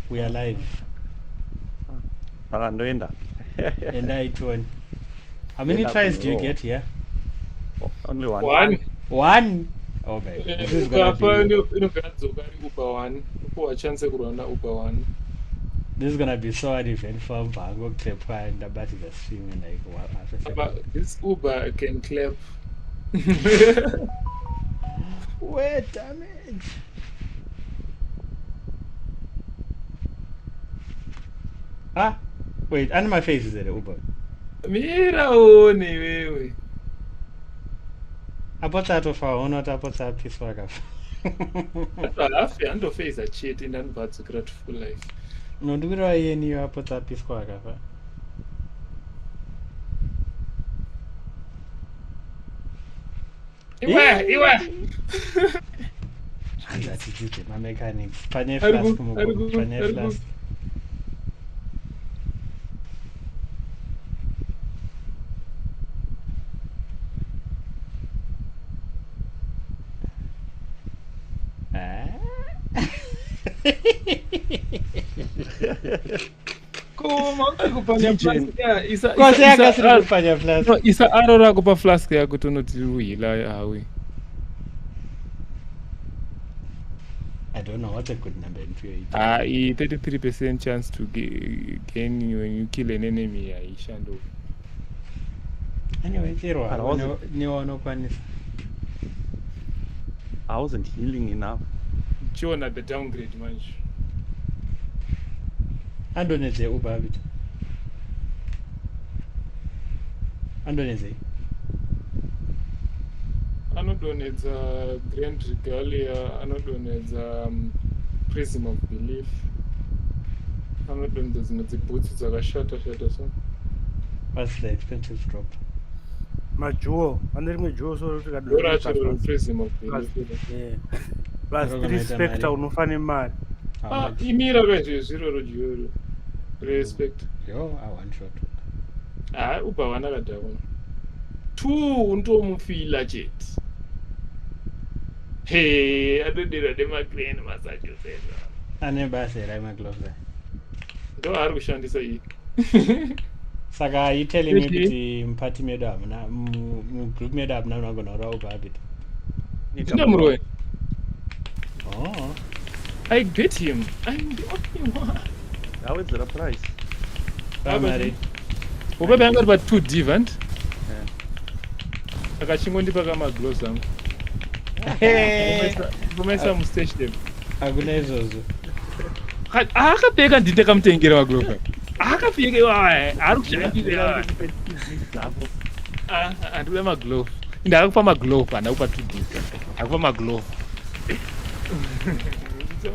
We are live. Akandoenda. And I turn. How many tries do you get here? Only one. One? Oh man. This is gonna be this is gonna be so uneventful. Bango clip and about the stream and like what this Uber can clap. Wait, damage. Ah, wait, and my face is at the Uber. Mira one wewe. Apotsato fa unota apotsa piece waka. Alafu andofeza chete ndanibhatso to full life. Nondwira yeni yo apotsa piece waka fa. Iwe. Angatitite ma mechanics. Pane flask mugo. Pane flask. Isa aro rako pa flask yako tonoti uhila hawe. I don't know what's a good number in fear. 33% chance to gain when you kill an enemy. Anyway, I wasn't healing enough. John at the downgrade, man. Andoneze Uber Arbiter. Andoneze. Anodonedza Grand Regalia, anodonedza Prism of Belief. Anodonedza dzimwe dzibhutsi dzakashata so. What's the expensive drop? Majuo, rimwe juo so kuti Prism of Belief. Plus 3 Spectre unofane mari. Imira kanje zviro rojuo. Respect. Yo, I want shot. Uba wanakadhakona. 2 ndomufila jet. Hey, adodira demaclane Massachusetts. Ane basa era magloves. Ndo ari kushandisa iyi. Saka you telling me kuti mpati medu hamuna group medu hamuna unogona Uber Arbiter. Ndamurwe. Oh. I get him. I'm the only one. How is the price? Primary. Ubabe anga ba 2 divant. Akachingondipa kama gloves angu. Kumesa mustache them. Akuna izvozvo. Akapfeka ndite kamutengera maglove. Akapfeka wae, ari kushandira. Andikuda maglove. Ndakakupa maglove, andakupa 2 divant. Akupa maglove.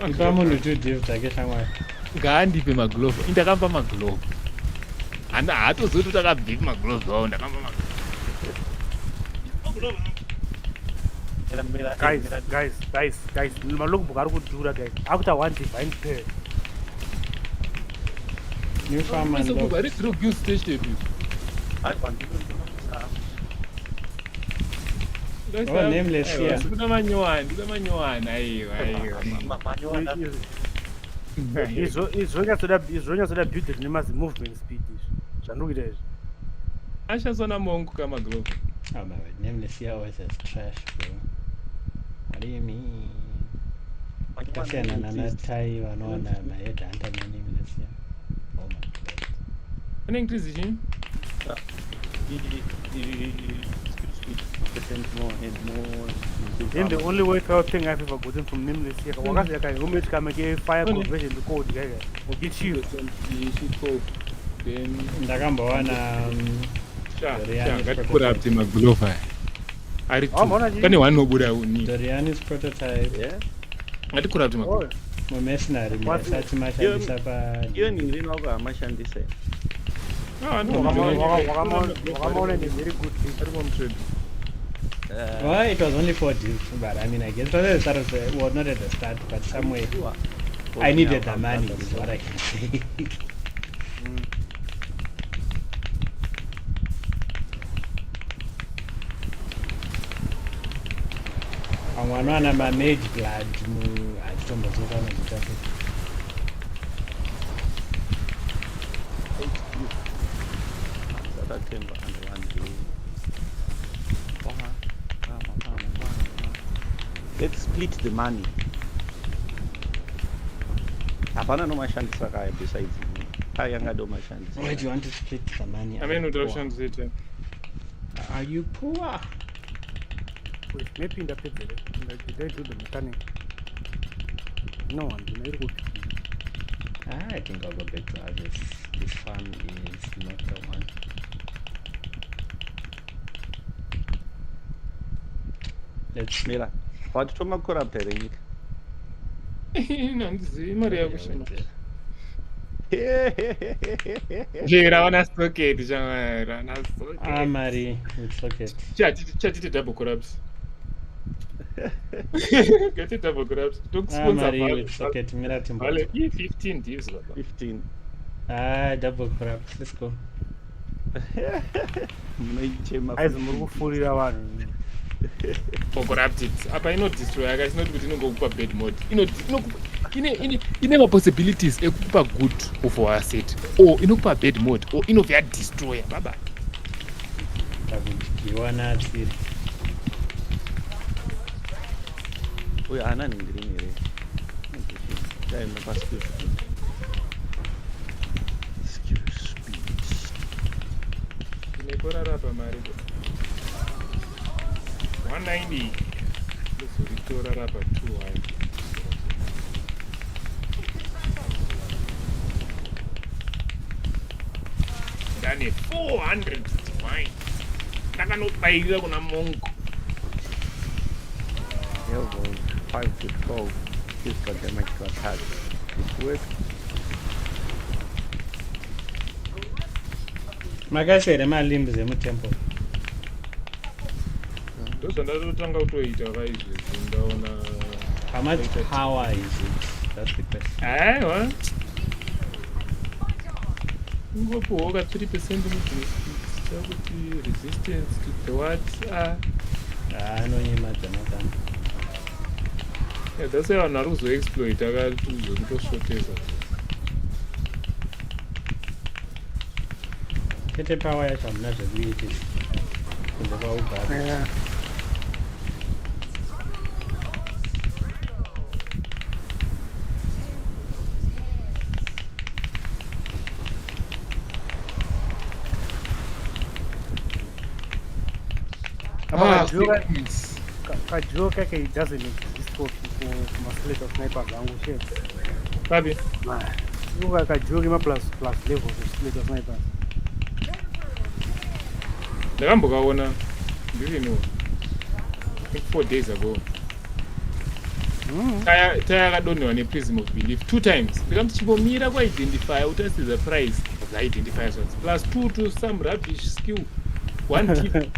Ipa munhu 2 div dzake shamwari. Ngaandipe maglove. Ndakamupa maglove. Haatozoti kuti akabvika maglove awo ndakamupa maglove. Guys, malogbook ari kudhura guys. Akuta one divine pair. New farm and log. Ari drug use station. Oh, nameless here. Ndina manyowani aiwa. Izvonya soda beauty nemazi movement speed. Zvandokuita izvi. Ashasona mongo kama glove. Oh my word, nameless here always has trash, bro. What do you mean? Kasiyana nanatai vanoona mahedhunter nameless here. Oh my god. Ane increase chini? Then the only way to thing I've ever gotten from nameless here. Wakati yaka roommate kama ke fire conversion the code gaga. Ukichiyo. Then Ndakambowana ngatikura kuti maglove ari pane wanobuda uni Dorian's prototype. Yeah. ngatikura kuti maglove Mercenary mesati mashandisa pa Iyo ningiri wako amashandisa. Wakamaona ni very good thing. Well, it was only 4 divs, but I mean, I guess it was at the start of the, well, not at the start, but somewhere. I needed the money, is what I can say. Mwana na mage blood mu atitombozoka mazita. September and 1 day. Let's split the money. Hapana no mashandisa kaya besides me. Kaya ngado mashandisa. Why do you want to split the money? amene Are you poor? utakushandisa Are you poor? Wait, maybe in the picture, did they do the mechanic? No one, you know, I think I'll go back to others. This farm is not the one. Let's Mira. What to make corrupt nyika? nandizivi mari yakushama Yeah, jera wana socket chamara ana socket Mari, it's okay. chatite double collapse get it double collapse Mari, it's okay. Mira timbo. vale 15 divs baba 15. Double crabs. Let's go. Munoichema. as Murufuri one. for corrupt it apa ino destroy guys not kuti inongokupa bad mode ine ma possibilities ekukupa good for asset or inokupa bad mode or inovya destroyer baba Takujiwana tsiri. Uya ana ningirini here. Dai no skill speed. inekorara pamari 190 lezoritorara pa 200 ndane 400 divine ndakanobayira kuna mongo Level 5 to 12. Use for damage to attack. It works. Makashere malimbi zemutemple. ndozvandatotanga kutoita vaizvezvi ndaona How much power is it? That's the question. aiwa ingopiwawo ka 3% chakuti resistance to the what Anonyima Jonathan. that's why vanhu vari kuzoexploit akatuzokutosvoteza Kete power yacho hamuna zvekuitisa. Kunze kwaugara. Yeah. Kajoka ke doesn't exist for masquerade of sniper zangu shit. babi Uga kajoki ma plus level of split of sniper. ndakambokaona ndivino 4 days ago taya akadonhewa neprism of belief 2 times ndikamti chimbomira kuidentify utasiza price zaidentify zvazi plus 2 to some rubbish skill 1 tip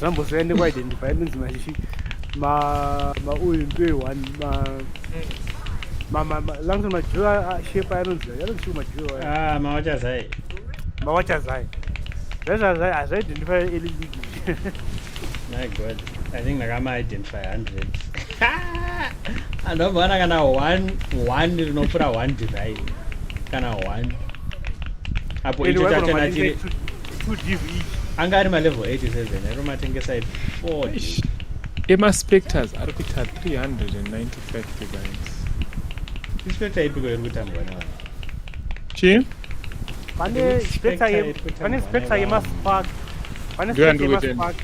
Samboseende kwa identify nzi mashi ma uyu mbe one ma langso majua shape anonzi yanonzi majua Mawachazai. mawacha zai. Sasa zai as identify eli. My God. I think nakama identify 100. Anobona kana one rinopura 1 device. Kana 1. Apo icho chacho nachiri 2 div each. anga ari malevel 87 ero matengesa 4 emaspectors ari kuita 395 gigabytes ispector ipiko iri kutambwa nevanhu chi Pane spectre yema spark. Pane Ndio spectre yema ndio spark.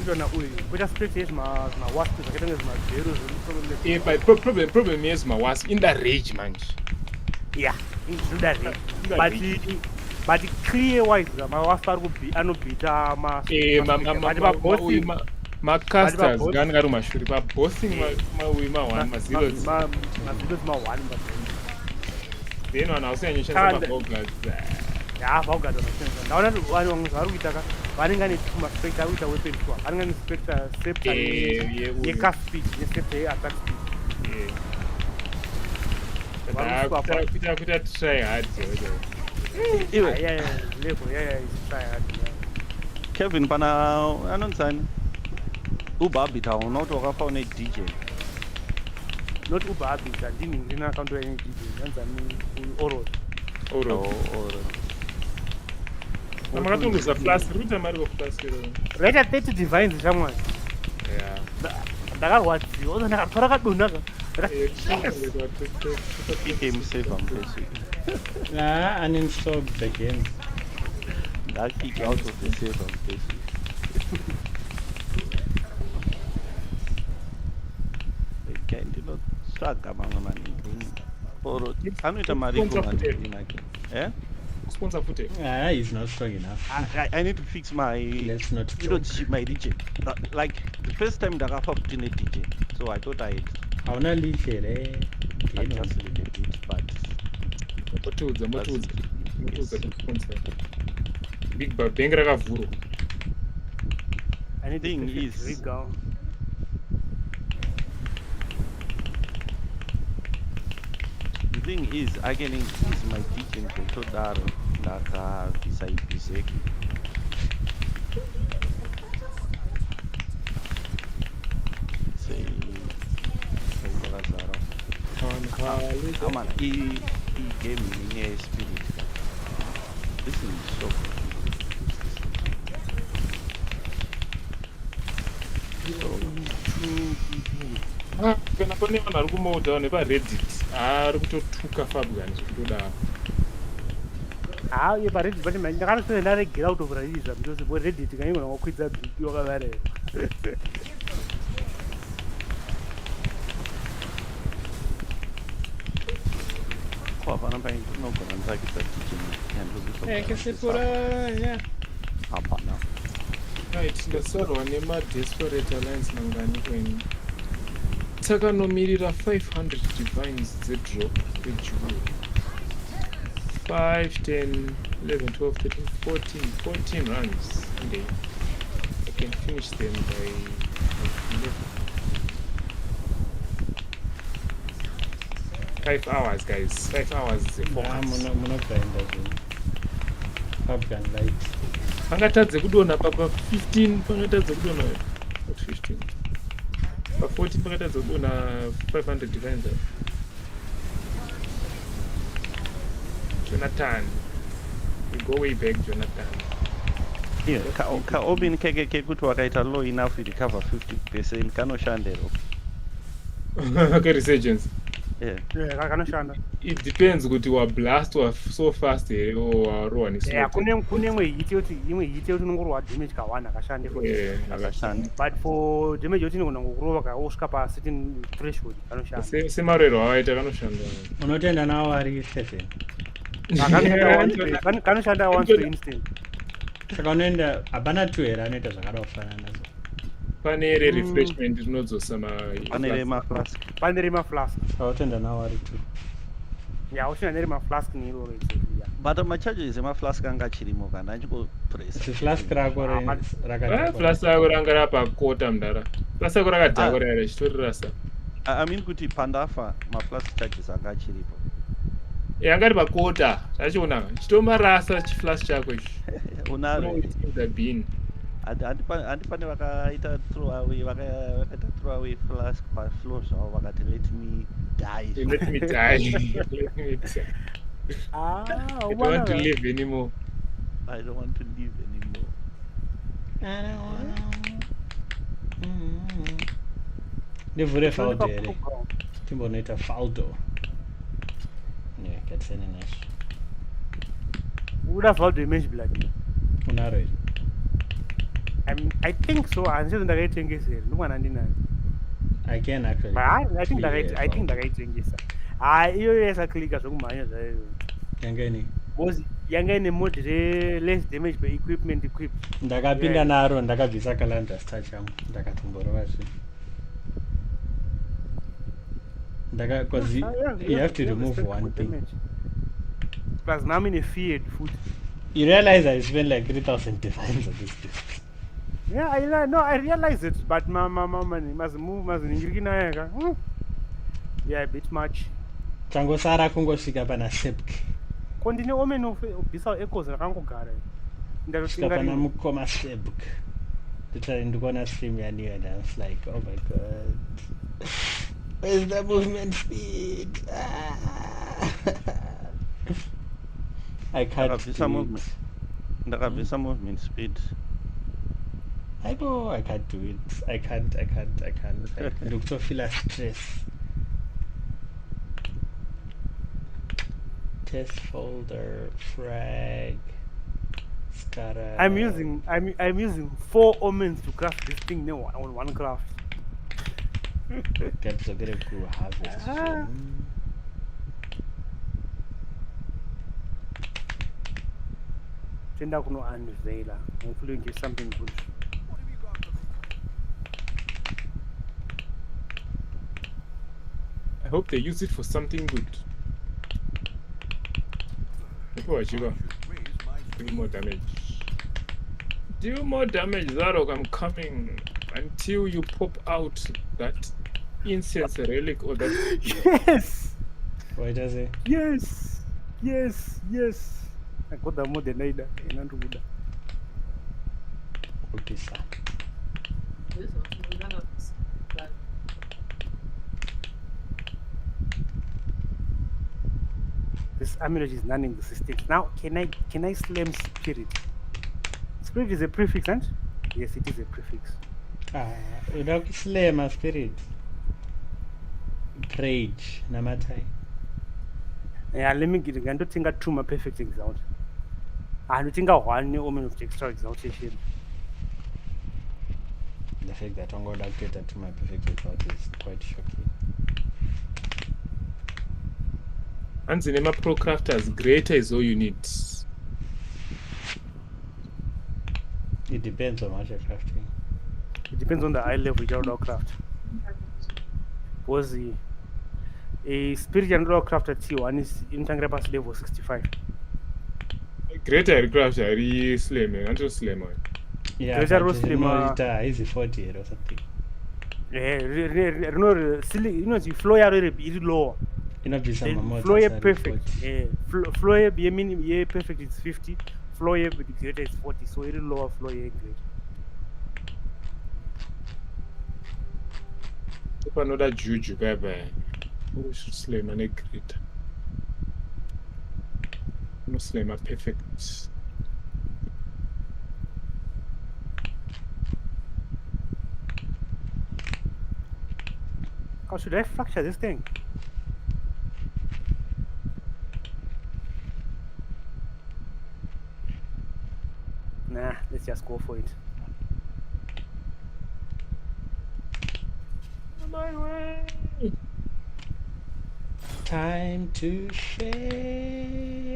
Ndio na uyu. Kuita spectre yema na wasp zakatanga zima zero zero. but problem is mawasp in the rage manje Yeah, into that. But clear wise ma wasp ari kubi anobita ma macasters gani kari mashuri pabossing ma1 mazeros ma zeros ma 1 but then vanhu hausanyanyoshandisa mabogas ya vaugada vasenza ndaona vanhu vamwe vari kuita ka vanenge ane maspectre ari kuita weapon kwa vanenge ane spectre scepter yecast speed nescepter yeattack speed kuita try hard Iwe level is try hard Kevin pana anonzani. Arbiter unoto wakafaune DJ. not Arbiter ndini ndina account ya DJ nanza ni oral oro Oh. namakatongoza plus ruta mari wokuplas raita 30 divines shamwari ndakarwadziwa uza ndakatora kadonaka Game save amphezulu. Uninstalled the game. Kick out of the save amphezulu. Okay, ndinotsvaga mamwe maningi. Or anoita mari kunganake. Eh? sponsor footage. He's not strong enough. I need to fix my Let's not my DJ. Like the first time that I hopped in a DJ, so I thought I adjusted a little bit, but Motudza sponsor. Big Bang Bang rakavhurwa. thing is the thing is I can increase my DJ ngotodaro ndakabvisa ibhizeki. Come on, game in spirit. This is so Kana pane vanhu vari kumoda nepareddit ari kutotuka fabgani zvekutodaro. iye pareddit but ndakanotoenda ndaregera kutovhura izva because reddit kaingona wakwidza bhiki wakavarera hapana painogona nzakisa hapana. Right, ndasarwa nemadesperate alliance mangani kweni. Takanomiririra 500 divines dzedrop rejewel. 5, 10, 11, 12, 13, 14 runs a day. I can finish them by 11. 5 hours, guys. 5 hours is a focus. Fabgan light. Pangatadze kudona pa 15 pangatadze kudona 15 pa 14 pangatadze kudona 500 divines. Jonathan, we go way back, Jonathan. Yeah, Obin KKK kuti wakaita low enough to recover 50% kanoshandero. Okay, resurgence. Yeah, kanoshanda. It depends kuti wa blast wa so fast here or rowa ni slow. Kune imwe hit yoti unongorwa damage ka1 akashande for akashanda. But for damage yoti unogona ngokurova kaosvika pa certain threshold kanoshanda. Semarero awaita kanoshanda. Unotenda nawo ari 7. Kanoshanda once per instant. Saka unoenda hapana 2 here anoita zvakada kufanana nazo. Pane refreshment rinodzosa pane rema flask. Utenda nawo ari 2. Usina nerema flask ni iroro but macharges emaflask anga achirimo kana achikopress flask rako rakadhakwa. Flask rako ranga rapakota mudara. Flask rako rakadhakwa rara chitori I mean kuti pandafa maflask charges anga achiripo. Angari pakota tachiona chitomarasa chiflask chako ichi. Unaro the bin. Handi pane vakaita throw away flask pafloor zvavo vakati let me die. Let me die. Let me die. I don't want to live anymore. I don't want to live anymore. Ndivhure faldo here. Timbonoita faldo. Yeah, katsene nacho. Uda faldo image blood. Unaro here. I think so. Hanzi ndakaitengesa here. Ndimwana ndinayo. I can actually. But I think ndakaitengesa. Iyo yesakilika zvokumhanya zvayo. Yangeni. Bozi yanga ine mode less damage by equipment equipped. Ndakapinda naro ndakabvisa calendar star changu ndakatomborova zvinhu. Because you have to remove one thing. Plus now I'm in a feared food. You realize I spent like 3,000 divines on this business. Yeah, I realize it, but mama must move, must yeah, a bit much. Changosara kungosvika pana sepk. Continue omen of bisa echoes rakangogara. Ndasvika pana mukoma sepk. Ndikona stream yaniyo and I was like, oh my god. Where's the movement speed? I can't do it. Ndakabvisa movement speed. I can't do it. I can't. Like, look to feel a stress. Test folder, frag, scatter. I'm using 4 omens to craft this thing now on one craft. Get to get a cool harvest. Tenda kuno unveil. Hopefully we get something good. I hope they use it for something good. What you got? Do more damage. Do more damage, Zarok. I'm coming until you pop out that incense relic or that. Yes! What does it? Yes! I got the modernator. Okay, sir. This amulet is running the system. Now, can I slam spirit? Spirit is a prefix, and yes, it is a prefix. Without slay my spirit. Rage, namatai. Yeah, let me get again. Don't think I true my perfect exalt. I don't think I one omen of extra exaltation. The fact that I'm going to get that to my perfect result is quite shocking. And the Nema Pro Crafters, greater is all you need. It depends on what you're crafting. It depends on the high level you craft. Was a spirit and craft at T1 is in Tangrapas level 65. Greater craft are slim, and slim. Yeah, Greater but slim, easy 40 or something. You know, the flow is lower. You know, be some flow perfect. Flow be meaning perfect is 50. Flow the greater is 40. So it is lower flow great. If another juju guy, we should slay man a greater. No slay my perfect. How should I fracture this thing? Nah, let's just go for it. On my way. Time to fail.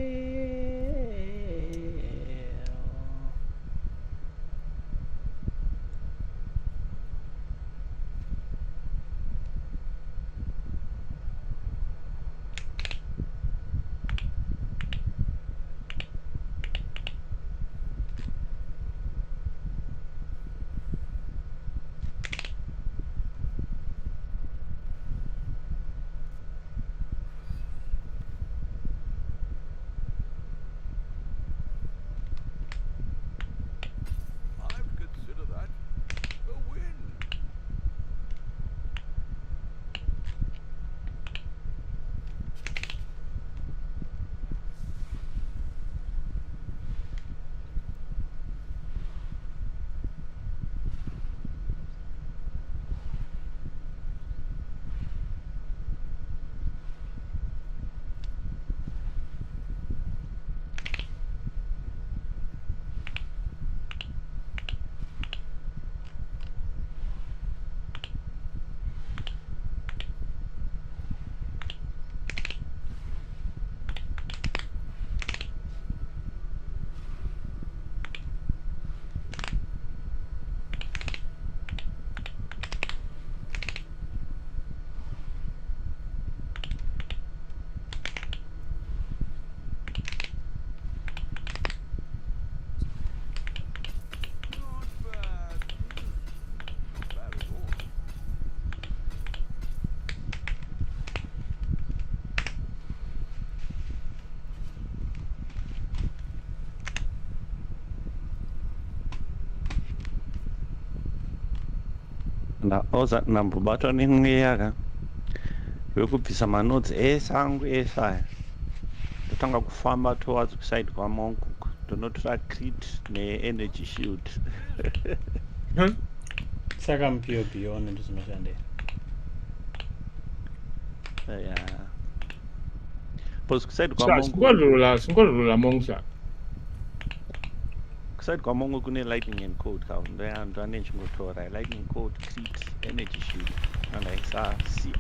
Ndaoza ndambobatwa nemweya ka wekubvisa manodzi ese angu ese aya ndotanga kufamba towards kuside kwamonk. ndonotora crit ne-energy shield. saka mupiopi one ndizvinoshandira. Yeah. Because kusaidi kwamongo zvingorula monga kusaidi kwamongo kune lightning and code ndane chingotora lightning code crit energy shield andaisa ci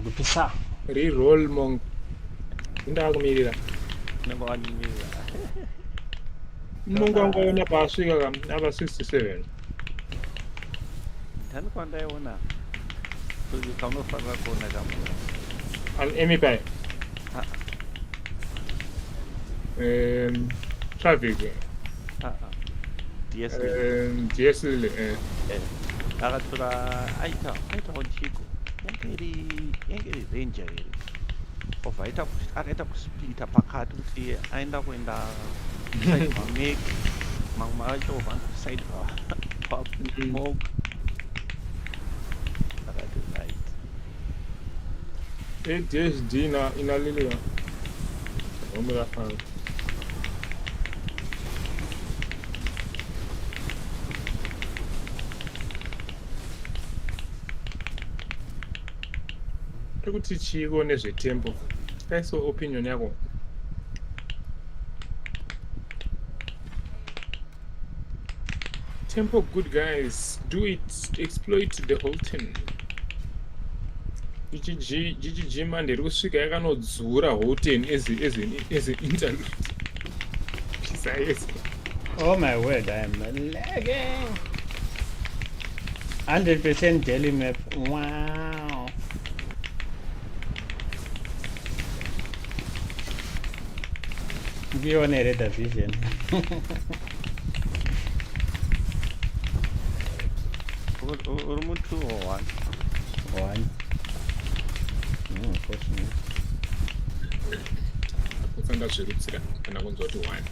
kupisa reroll monga indakakumirira unenge wanimirira monga wangaona paasvika ava 67 ndani kwandaiona kaunofanira kuona kamunhu emipai traffic dsl akatora aitawo chiko yange iri ranger iri obva akaita kusplita pakati kuti aenda kuenda side mameg mamwe acho obva side pamog akati right dsd inaliliwa omurafana ekuti chiko nezvetempo kaiso opinion yako tempo good guys do it exploit the whole thing GGG man ndiri kusvika yakanodzura hoten as an interlude oh my word I am lagging 100% daily map. Wow. We on a vision. Uri 2 or 1? 1. No, unfortunately. Kufanda zvirutsira kana kunzoti 1.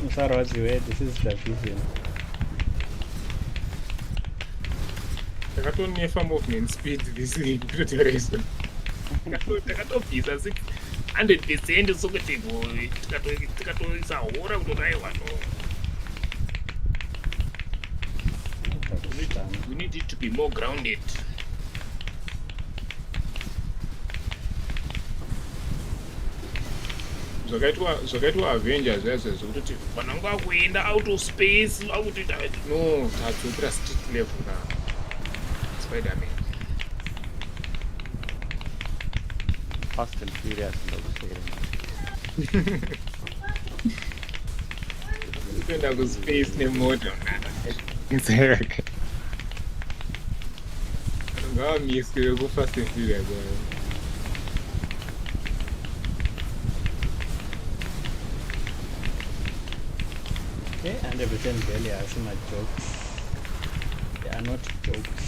Musarwadziwe, this is the vision. Takatonefa movement speed this preparation. Takatobvisa 100% sokuti tikatoisa hora kutodayiwa no. We need it to be more grounded. Zvakaitwa Avengers yazvo zvekuti vanhu vakuenda out of space vakuti no tadzokera street level now. Spider-Man. Fast and Furious kuenda kuspace nemoto ngavamiswe kufast and Furious. Okay, 100% barely I see my jokes. They are not jokes.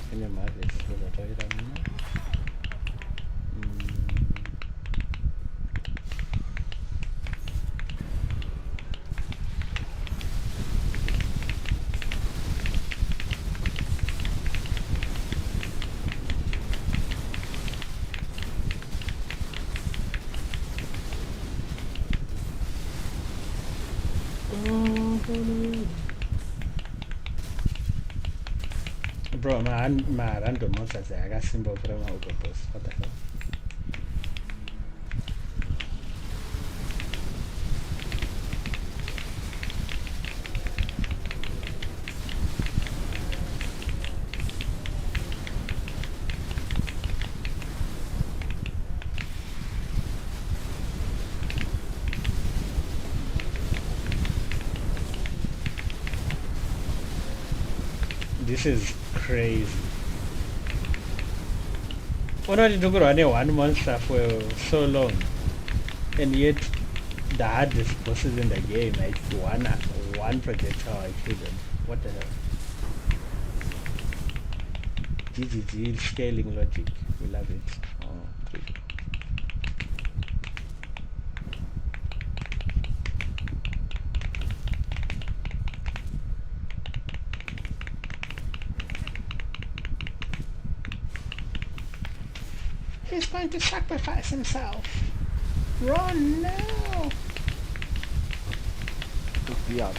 Can you mark this? Bro, my random monsters I got symbol from my boss. What the hell? This is crazy. What are you doing running one monster for so long? And yet the hardest bosses in the game, like one projectile I killed them. What the hell? GGG scaling logic. We love it. Oh, okay. He's going to sacrifice himself. Run now. Yeah,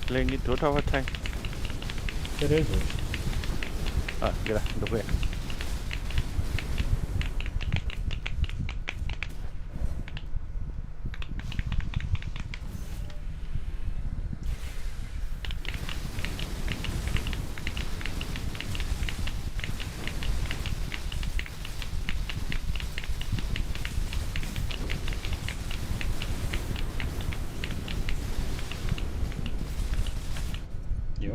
playing it Dota what time? It is it. Ah, kira, ndokuya. Yo.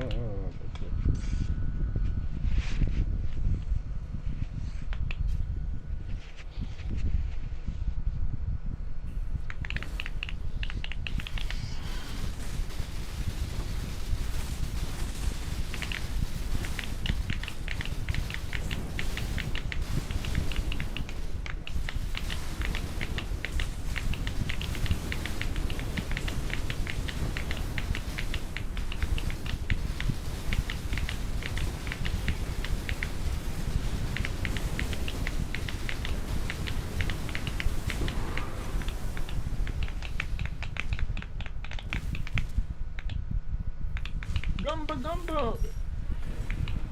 Gamba.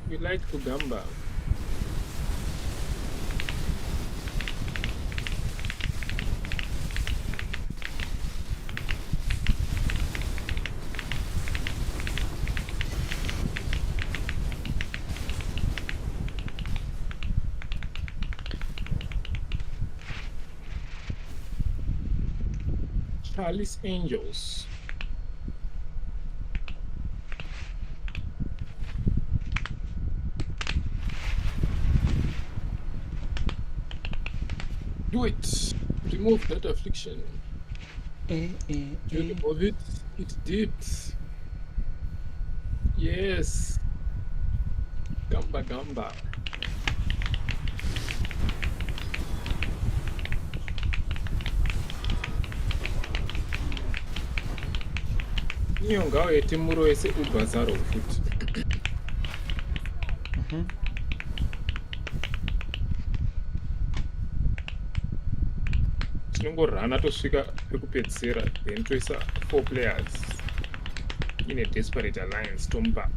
We like Kugamba. Charlie's Angels. Do it. Remove that affliction. You remove it. It did. Yes. Gamba. Nyonga yetimuro ese ubazaro futhi. Tinongorana tosvika pekupedzisira then toisa 4 players in a desperate alliance tomba.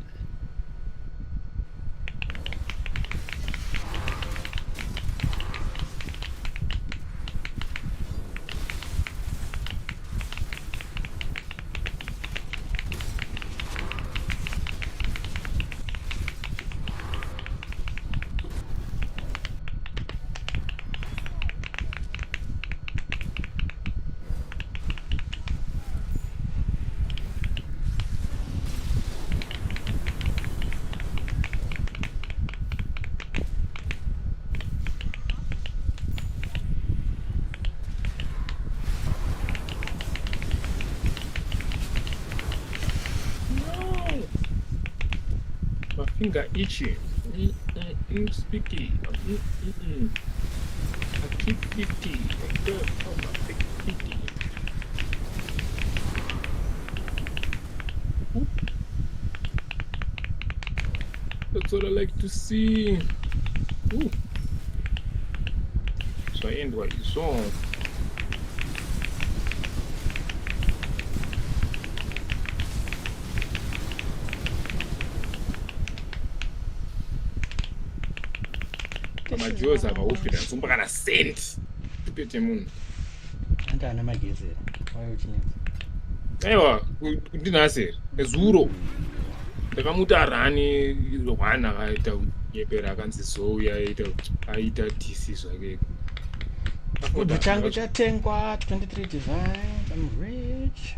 Finger itchy. Sticky. I keep 50. I don't know my 50. Oop. That's what I like to see. Ooh. So I end what you saw. Majoza akawufika nsumba kana cent tupete munhu Andana magezera. Why uchinetsa? aiwa ndinhasi ezuro ndakamuti arani one akaita kunyepera akanzi zouya aita dc zvake Chigubhu changu chatengwa 23 designs. I'm rich.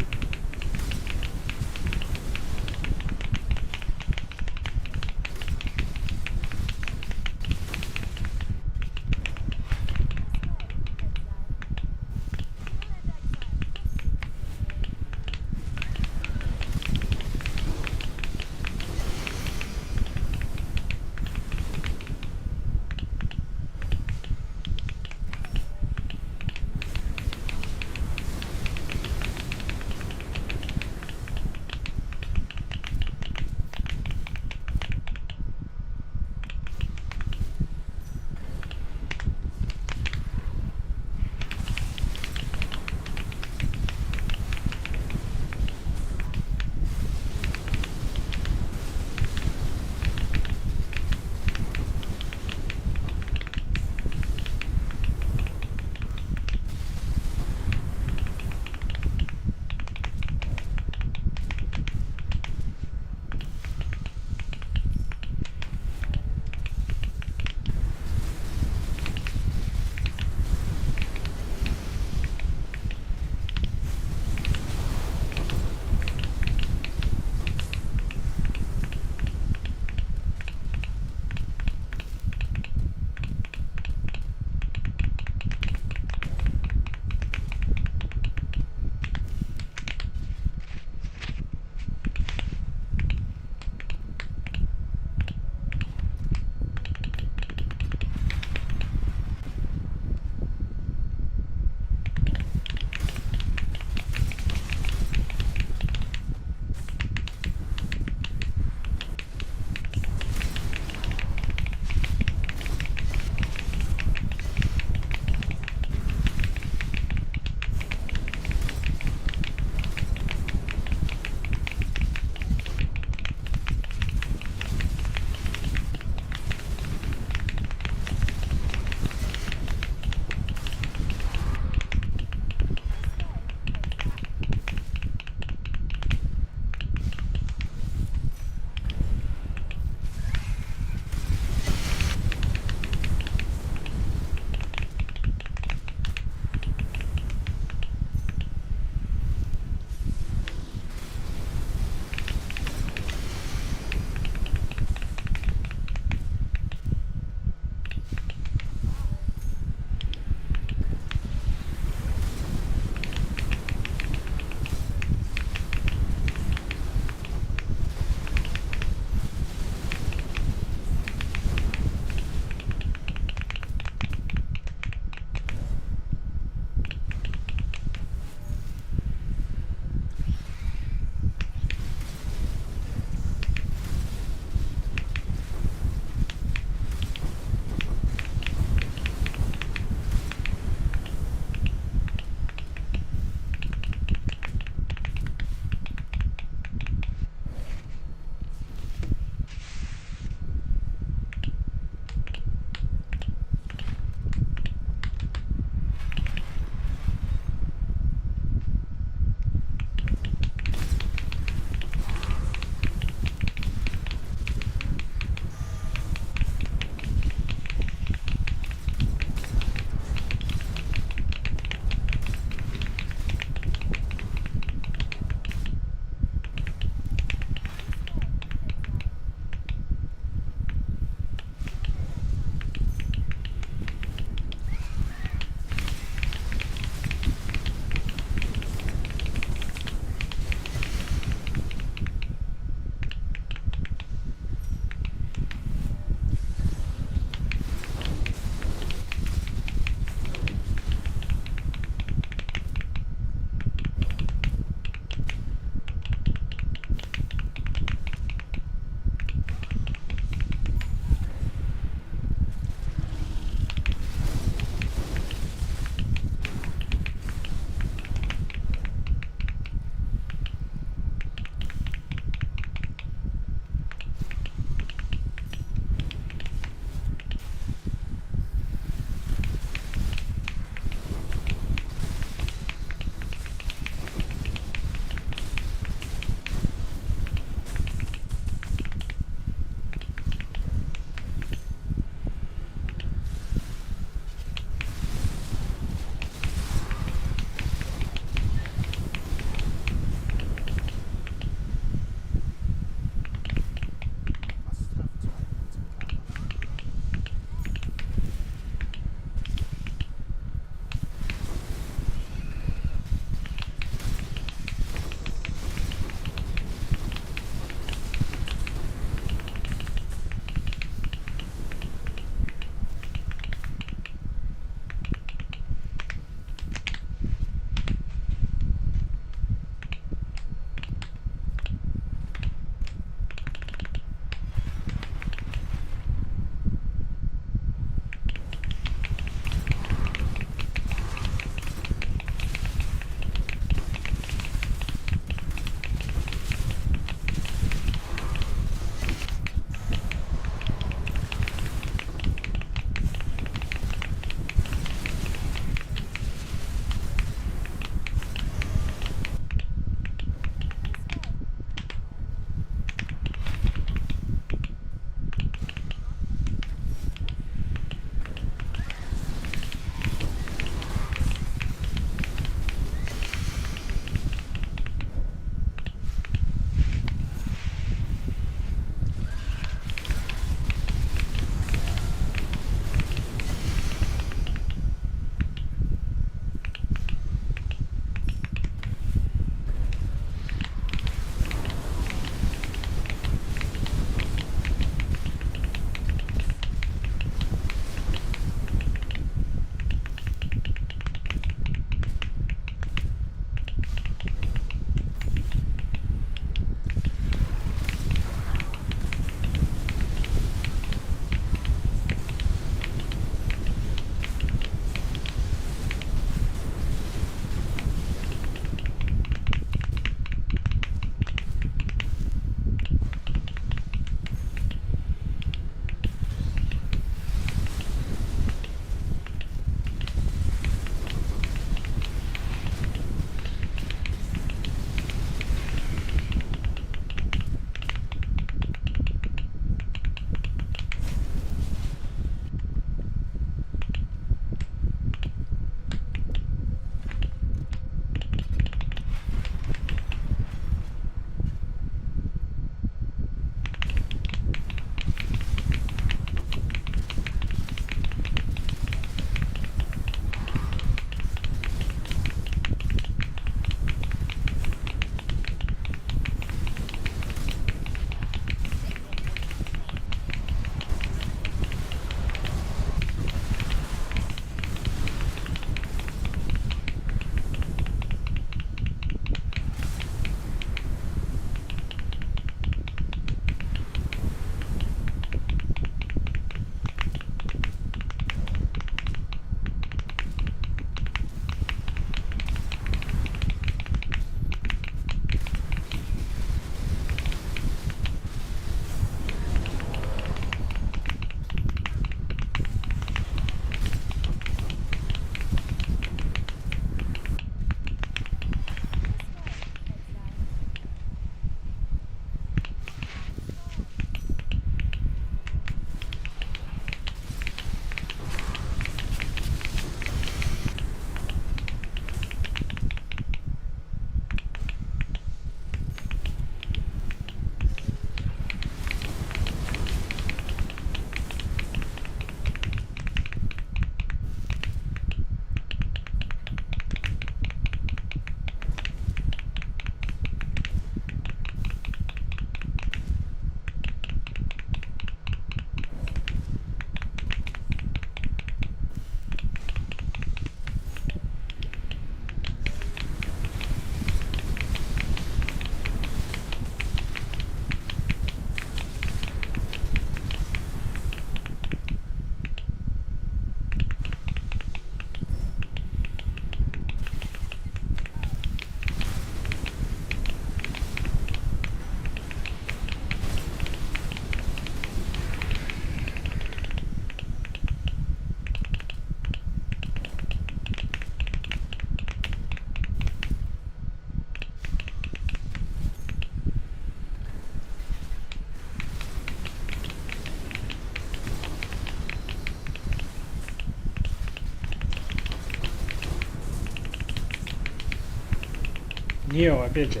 Niyo wapedza.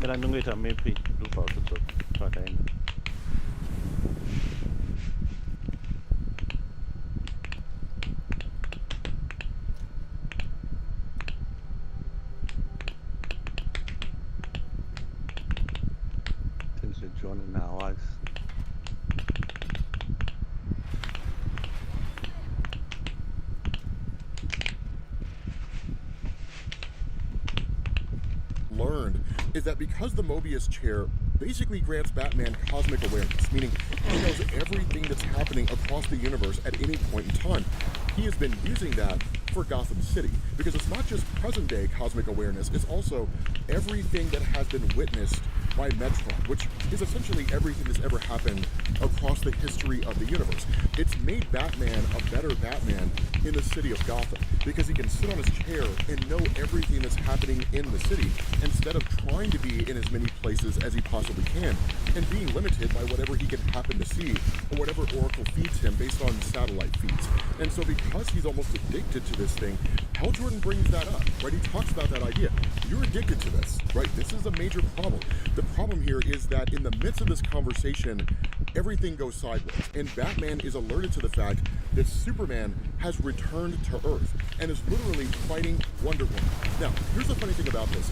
Mina ndingoita mepi ndobva kutodzoka kwakaenda. Tenze John nawas. Learned is that because the Mobius chair basically grants Batman cosmic awareness, meaning he knows everything that's happening across the universe at any point in time. He has been using that for Gotham City, because it's not just present-day cosmic awareness, it's also everything that has been witnessed by Metron, which is essentially everything that's ever happened across the history of the universe. It's made Batman a better Batman in the city of Gotham, because he can sit on his chair and know everything that's happening in the city, instead of trying to be in as many places as he possibly can, and being limited by whatever he can happen to see, or whatever Oracle feeds him based on satellite feeds. And so because he's almost addicted to this thing, Hal Jordan brings that up, right? He talks about that idea. You're addicted to this, right? This is a major problem. The problem here is that in the midst of this conversation, everything goes sideways, and Batman is alerted to the fact that Superman has returned to Earth and is literally fighting Wonder Woman. Now, here's the funny thing about this.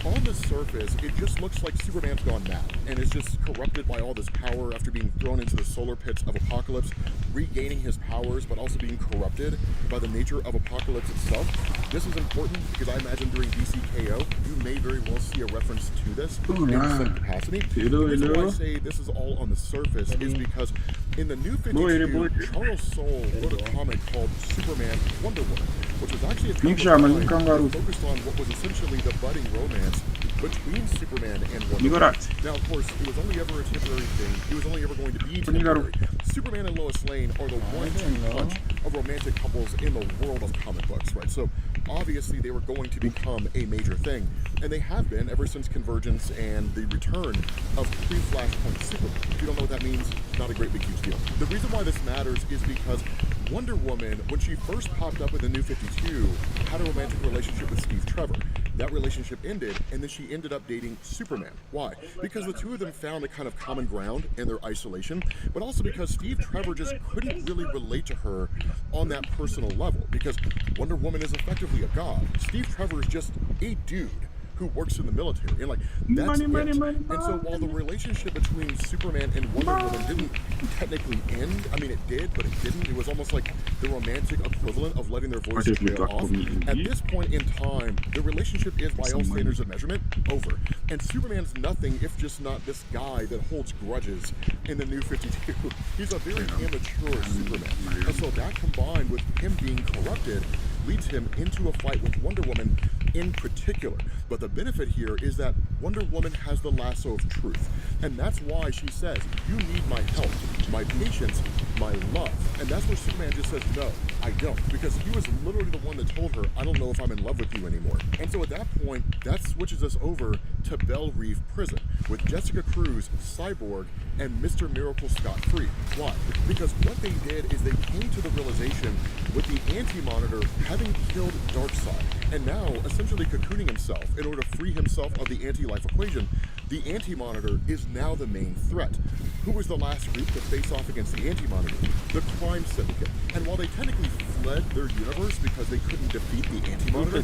On the surface, it just looks like Superman's gone mad and is just corrupted by all this power after being thrown into the solar pits of Apocalypse, regaining his powers, but also being corrupted by the nature of Apocalypse itself. This is important because I imagine during DCKO, you may very well see a reference to this in some capacity. The reason why I say this is all on the surface is because in the New 52, Charles Soule wrote a comic called Superman Wonder Woman, which was actually a comic that focused on what was essentially the budding romance between Superman and Wonder Woman. Now, of course, it was only ever a temporary thing. It was only ever going to be temporary. Superman and Lois Lane are the 1-2 punch of romantic couples in the world of comic books, right? So obviously they were going to become a major thing, and they have been ever since Convergence and the return of pre-Flashpoint Superman. If you don't know what that means, not a great big huge deal. The reason why this matters is because Wonder Woman, when she first popped up in the New 52, had a romantic relationship with Steve Trevor. That relationship ended, and then she ended up dating Superman. Why? Because the two of them found a kind of common ground in their isolation, but also because Steve Trevor just couldn't really relate to her on that personal level, because Wonder Woman is effectively a god. Steve Trevor is just a dude who works in the military, and like that's it. And so while the relationship between Superman and Wonder Woman didn't technically end, I mean it did, but it didn't. It was almost like the romantic equivalent of letting their voices trail off. At this point in time, the relationship is, by all standards of measurement, over. And Superman's nothing if just not this guy that holds grudges in the New 52. He's a very immature Superman. And so that combined with him being corrupted leads him into a fight with Wonder Woman in particular. But the benefit here is that Wonder Woman has the lasso of truth. And that's why she says, you need my help, my patience, my love. And that's where Superman just says, no, I don't. Because he was literally the one that told her, I don't know if I'm in love with you anymore. And so at that point, that switches us over to Belle Reeve Prison with Jessica Cruz, Cyborg, and Mr. Miracle scot-free. Why? Because what they did is they came to the realization with the Anti-Monitor having killed Darkseid, and now essentially cocooning himself in order to free himself of the anti-life equation, the Anti-Monitor is now the main threat. Who was the last group to face off against the Anti-Monitor? The Crime Syndicate. And while they technically fled their universe because they couldn't defeat the Anti-Monitor,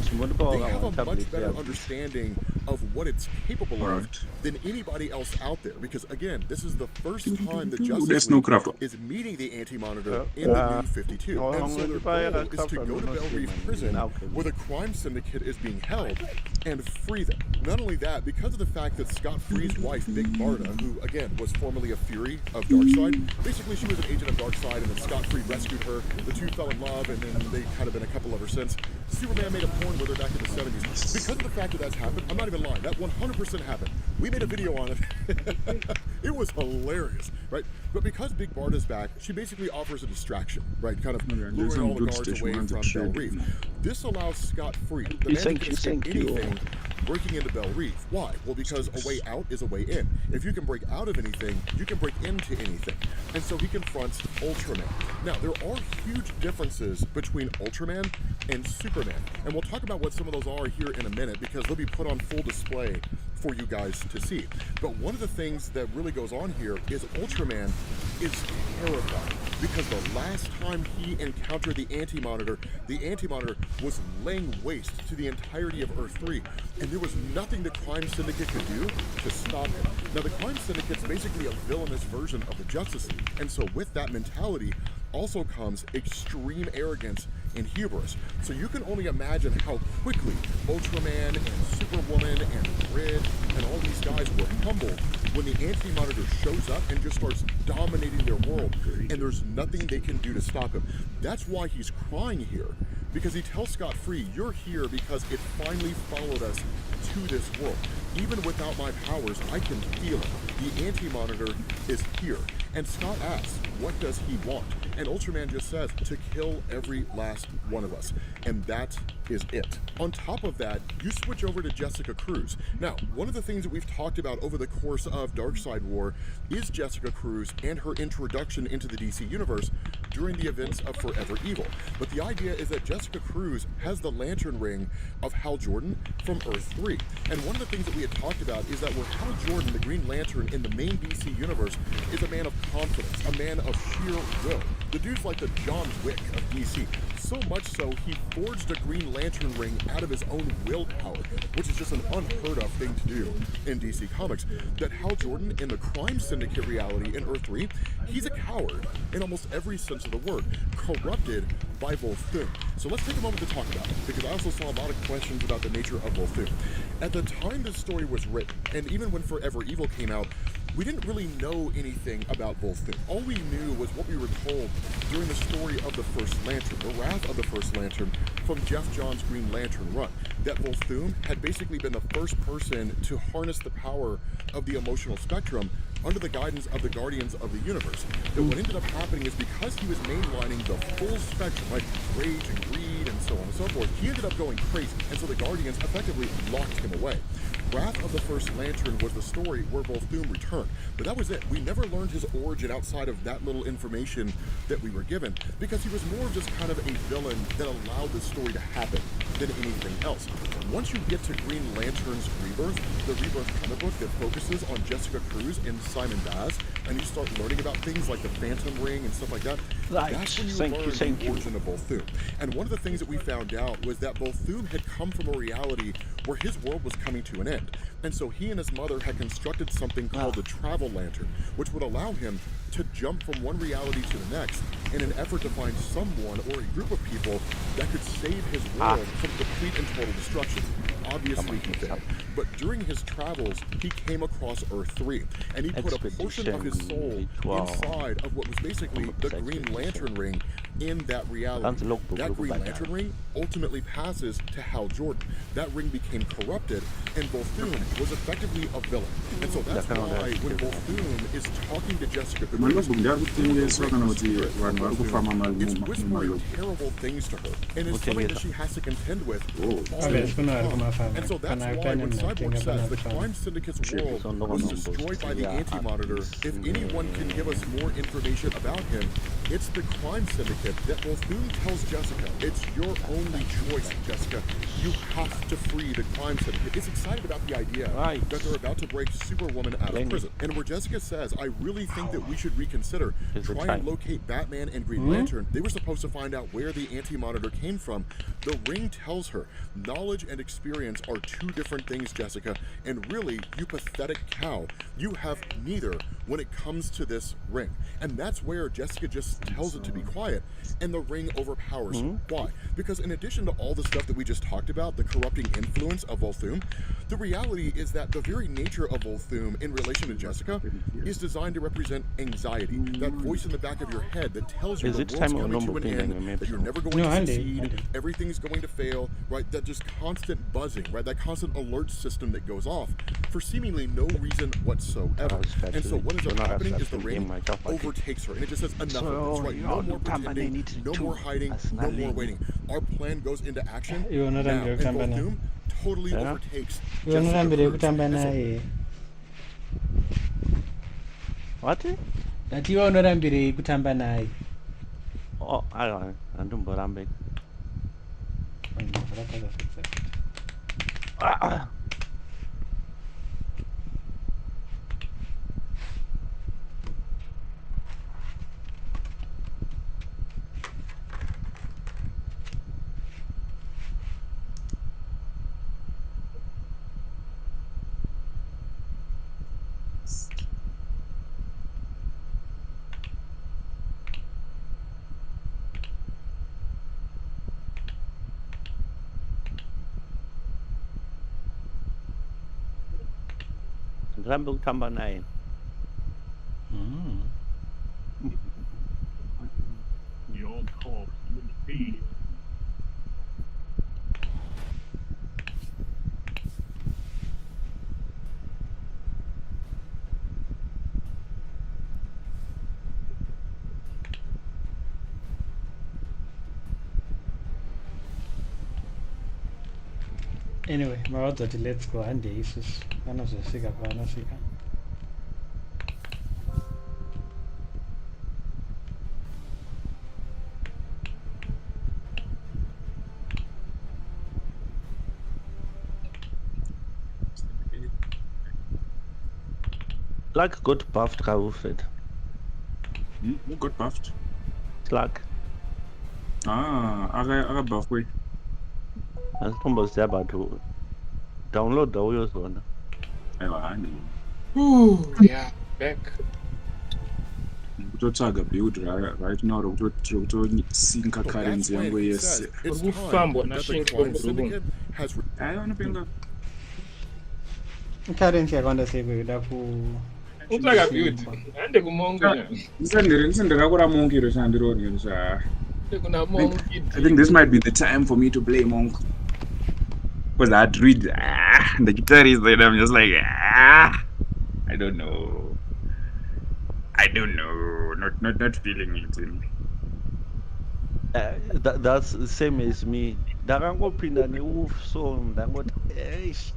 they have a much better understanding of what it's capable of than anybody else out there. Because again, this is the first time the Justice League is meeting the Anti-Monitor in the New 52. And so their goal is to go to Belle Reeve Prison, where the Crime Syndicate is being held, and free them. Not only that, because of the fact that Scott Free's wife, Big Barda, who again was formerly a Fury of Darkseid, basically she was an agent of Darkseid, and then Scott Free rescued her. The two fell in love, and then they kind of been a couple ever since. Superman made a porn with her back in the 70s. Because of the fact that that's happened, I'm not even lying, that 100% happened. We made a video on it. It was hilarious, right? But because Big Barda's back, she basically offers a distraction, right? Kind of luring all the guards away from Belle Reeve. This allows Scott Free, the man who can escape anything, breaking into Belle Reef. Why? Well, because a way out is a way in. If you can break out of anything, you can break into anything. And so he confronts Ultraman. Now, there are huge differences between Ultraman and Superman. And we'll talk about what some of those are here in a minute, because they'll be put on full display for you guys to see. But one of the things that really goes on here is Ultraman is terrified, because the last time he encountered the Anti-Monitor was laying waste to the entirety of Earth 3, and there was nothing the Crime Syndicate could do to stop him. Now, the Crime Syndicate's basically a villainous version of the Justice League, and so with that mentality also comes extreme arrogance and hubris. So you can only imagine how quickly Ultraman and Superwoman and Grid and all these guys were humbled when the Anti-Monitor shows up and just starts dominating their world, and there's nothing they can do to stop him. That's why he's crying here, because he tells Scott Free, you're here because it finally followed us to this world. Even without my powers, I can feel it. The Anti-Monitor is here. And Scott asks, what does he want? And Ultraman just says, to kill every last one of us. And that is it. On top of that, you switch over to Jessica Cruz. Now, one of the things that we've talked about over the course of Darkseid War is Jessica Cruz and her introduction into the DC Universe during the events of Forever Evil. But the idea is that Jessica Cruz has the lantern ring of Hal Jordan from Earth 3. And one of the things that we had talked about is that where Hal Jordan, the Green Lantern in the main DC Universe, is a man of confidence, a man of sheer will. The dude's like the John Wick of DC. So much so, he forged a Green Lantern ring out of his own willpower, which is just an unheard of thing to do in DC Comics. That Hal Jordan, in the Crime Syndicate reality in Earth 3, he's a coward in almost every sense of the word, corrupted by Volthoom. So let's take a moment to talk about it, because I also saw a lot of questions about the nature of Volthoom. At the time this story was written, and even when Forever Evil came out, we didn't really know anything about Volthoom. All we knew was what we were told during the story of the First Lantern, the Wrath of the First Lantern, from Jeff Johns' Green Lantern run. That Volthoom had basically been the first person to harness the power of the emotional spectrum under the guidance of the Guardians of the Universe. That what ended up happening is because he was mainlining the full spectrum, like rage and greed and so on and so forth, he ended up going crazy, and so the Guardians effectively locked him away. Wrath of the First Lantern was the story where Volthoom returned, but that was it. We never learned his origin outside of that little information that we were given, because he was more just kind of a villain that allowed the story to happen than anything else. Once you get to Green Lantern's Rebirth, the Rebirth comic book that focuses on Jessica Cruz and Simon Baz, and you start learning about things like the Phantom Ring and stuff like that, that's when you learn the origin of Volthoom. And one of the things that we found out was that Volthoom had come from a reality where his world was coming to an end. And so he and his mother had constructed something called the Travel Lantern, which would allow him to jump from one reality to the next in an effort to find someone or a group of people that could save his world from complete and total destruction. Obviously he failed, but during his travels he came across Earth 3, and he put a portion of his soul inside of what was basically the Green Lantern ring in that reality. That Green Lantern ring ultimately passes to Hal Jordan. That ring became corrupted, and Volthoom was effectively a villain. And so that's why when Volthoom is talking to Jessica Cruz, it's whispering terrible things to her, and it's something that she has to contend with all the time. And so that's why when Cyborg says the Crime Syndicate's world was destroyed by the Anti-Monitor, if anyone can give us more information about him, it's the Crime Syndicate. That Volthoom tells Jessica, it's your only choice, Jessica. You have to free the Crime Syndicate. It's excited about the idea that they're about to break Superwoman out of prison. And where Jessica says, I really think that we should reconsider, try and locate Batman and Green Lantern. They were supposed to find out where the Anti-Monitor came from. The ring tells her, knowledge and experience are two different things, Jessica, and really, you pathetic cow, you have neither when it comes to this ring. And that's where Jessica just tells it to be quiet, and the ring overpowers her. Why? Because in addition to all the stuff that we just talked about, the corrupting influence of Volthoom, the reality is that the very nature of Volthoom in relation to Jessica is designed to represent anxiety, that voice in the back of your head that tells you the world's coming to an end, that you're never going to succeed, everything's going to fail, right? That just constant buzzing, right? That constant alert system that goes off for seemingly no reason whatsoever. And so what ends up happening is the ring overtakes her, and it just says enough of this, right? No more pretending, no more hiding, no more waiting. Our plan goes into action now. And Volthoom totally Yeah. overtakes iwe Jessica unorambirei Cruz. kutamba as a- naye What? ati iwe unorambirei kutamba naye Oh, handimborambe. Ndirambe kutamba naye. anyway mavadzoti let's go handei isusu vanozosvika pavanosvika Clark got buffed Kawufed. Who got buffed? Clark. I buffed way. Asitomboziva about download uyozona. Yeah, back. Kutotsvaga build right now sinka But currency that's when yangu he yes. says it's Uri kufamba time that the nashinga crime kwemvururu. syndicate has Vanopinga currency yakawanda sei kuida ku Utsvaga build. Hande kumongo. ndisandikakura monk iro chandironi zva. Kuna mongo. I think this might be the time for me to play monk. Because I'd read the guitarist and I'm just like I don't know. Not feeling it. That's the same as me. Ndakangopinda neWolf song ndangoti eish.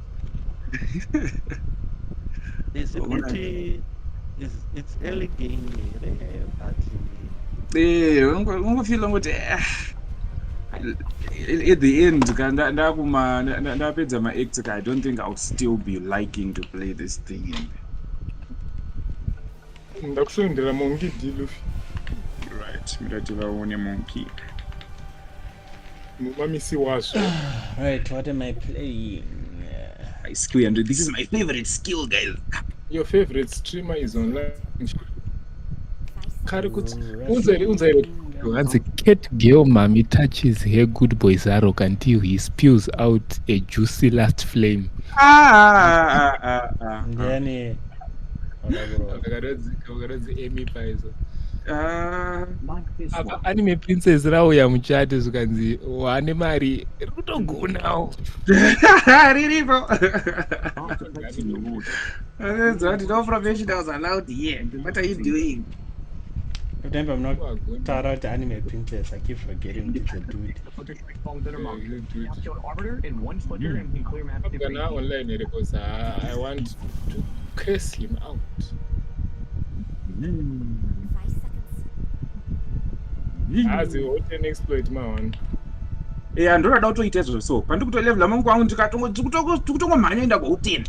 Is it kuti it's early game but ungofila ngokuti at the end ndapedza ma-acts I don't think I'll still be liking to play this thing. Ndakusondera mongi deal. Right, mirati vaone monkey. Mamisi wazo. right what am I playing My skill, and this is my favorite skill, guys. Your favorite streamer is online. Kari kuti unzaire Once a cat girl mommy touches her good boy Zarok until he spews out a juicy last flame. ndiani Wakarodzi Amy paizo. Apa anime princess rauya muchate zvikanzi wane mari rikutogonawo. Riripo. No professionals allowed here. What are you doing? remember I'm not taura kuti anime princess I keep forgetting it's a dude Arbiter in one flicker and can clear map. Gana online because I want to curse him out. As you what an exploit man. Ndoda kutoita izvo so pandikutolevel mangu wangu ndikutongomhanya enda kwa10.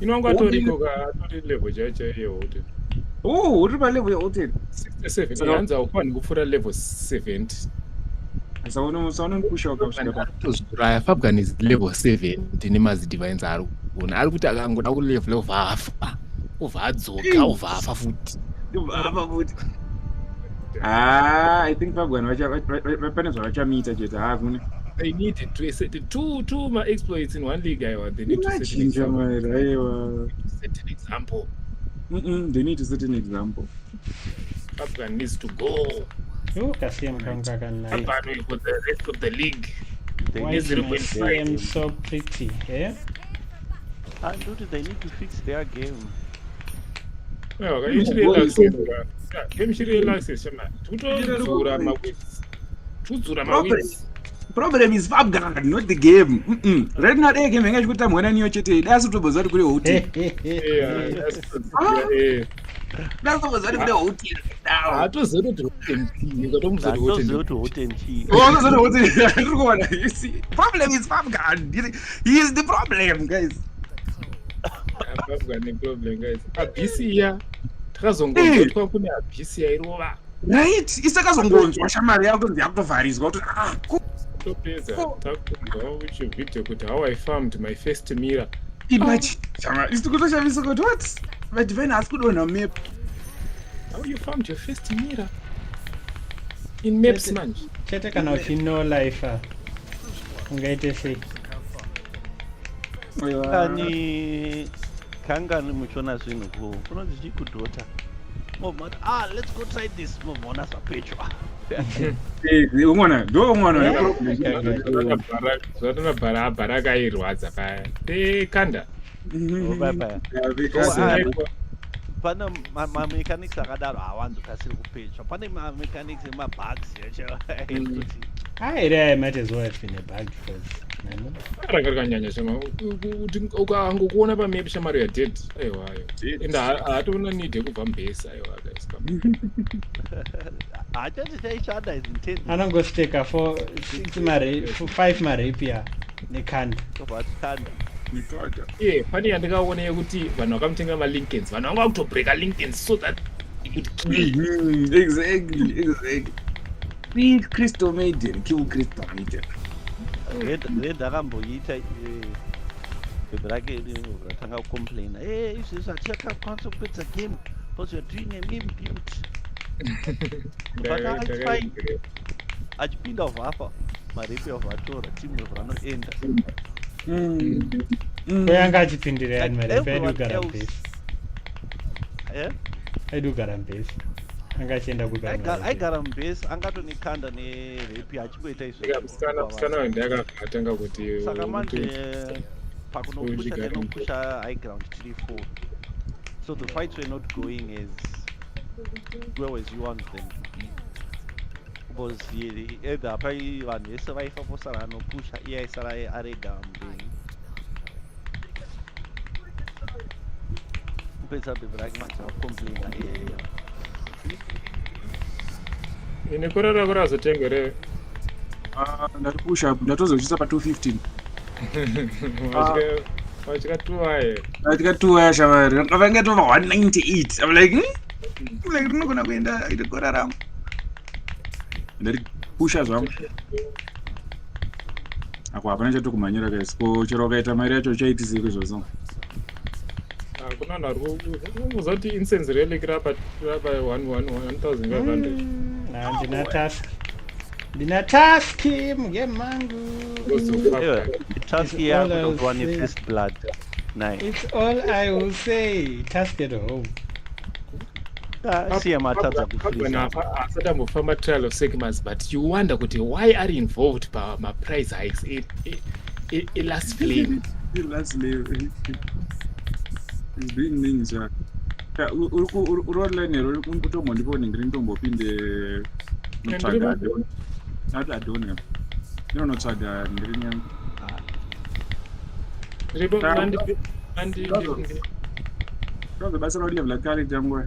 Inonga toriko tori level chacho ye uri palevel ya10. 67 yanza ukwana kufura level 70. Saunopusha wakasvika Tozuraya Fabgan is level 70 nemazi divines ari kuona ari kuti akangoda ku level ovhafa ovhadzoka ovhafa futi. I think Fabgan pane zvavachamita chete hakuna. They need to set two my exploits in one league. They need to set an example. They need to set an example. Fabgan needs to go. kasiemu kangu kakanai Fabgan for the rest of the league. why is my CM so pretty eh they need to fix their game. Well, you should relax. You should relax. Tudzura mawits. problem is Fabgard, not the game. Right now the game engathi kuti amwana niyo chete dasi tobozwa kuti kule hotel. Dasi tobozwa kuti kule hotel. Hatoziva kuti hotel chii, ukatomuudza kuti Ndoziva hotel kuti hotel chii. Unozwa kuti tiri kuona, you see. Problem is Fabgard. He is the problem, guys. Fabgard ne problem guys. Abhisi iya takazongonzwa kune abhisi yairova. Right? Isakazongonzwa shamari yako kunzi yakutovharizwa kuti Topedza takunzwawo chivhidhio kuti how I farmed my first mirror. imagine. Shamari, isi kutoshamisa kuti what? Madivine asi kudonha map. How you farmed your first mirror? In maps manje. Chete kana uchino life ungaite sei. Kani kangani muchona zvinhu ku kunonzi chikudhota. Mobati let's go try this mobona sapechwa. Umona, ndo umona. Zvatonobhara abhara akairwadza paya. Kanda. Bye. Pana mechanics akadaro hawanzokasiri kupechwa. Pane mechanics emabugs yacho. It might as well have been a bug first. Rakanyanya shama ukangokuona pamap shamari ya dead aiwa ende haatona need yekubva mbesa aiwa guys Hachati chaishanda is intense. Anongosteka for 5 marapia nekanda. But kanda. pane yandikaona yekuti vanhu vakamutenga malinkens vanhu vanga kutobreaka linkens so that he could kill. Exactly. Free Crystal Maiden, kill Crystal Maiden. Ndakamboita bhebhe rake ratanga kucomplaina izvezvi hatichakakwanisa kupedza game because youare doing a meme build. But it's fine. Achipinda ovhapa marepi ovhatora timu ranoenda. Uyanga achipindira yani marepi aidugara mbesi. Aidugara mbesi. Anga achienda kugara. Aigara mbesi angatonekanda nerepi achimboita musikana wandakatanga kuti saka manje pakunopusha tinopusha high ground tiri 4. So the fights were not going as well as you want them to be. Because either pai vanhu vese vaifa posara anopusha iye aisara arega mberi. Kupedza bhebhe rake manje vakomplaina ine korara kurazotengere ndaripusha ndatozochisa pa 215. wachikatuwaye Ndikatuwaya shamari. Ndakanga tova 198. I'm like, like rinogona kuenda ite kora rangu. Ndaripusha zvangu. Ako hapana chatokumhanyira guys. Ko chero wakaita mari yacho chaitisi izvozvo. kuna vanhu vari kuti incense relic rapa 1500. Ndina task mugame mangu. task yakutokuwane first blood. Nice. It's all I will say. Task at home. See amatadza kufreeza. Asatambofamba trial of Sigmas, but you wonder kuti why are you involved my price hikes last flame. Last flame. Doing ninja. Uri online uri kutombo ndiponi ndiri ndombopinde mutsvaga adoni. Ndinonotsvaga ndiri nyangu. Ndozo basa rodi level kale jangwa.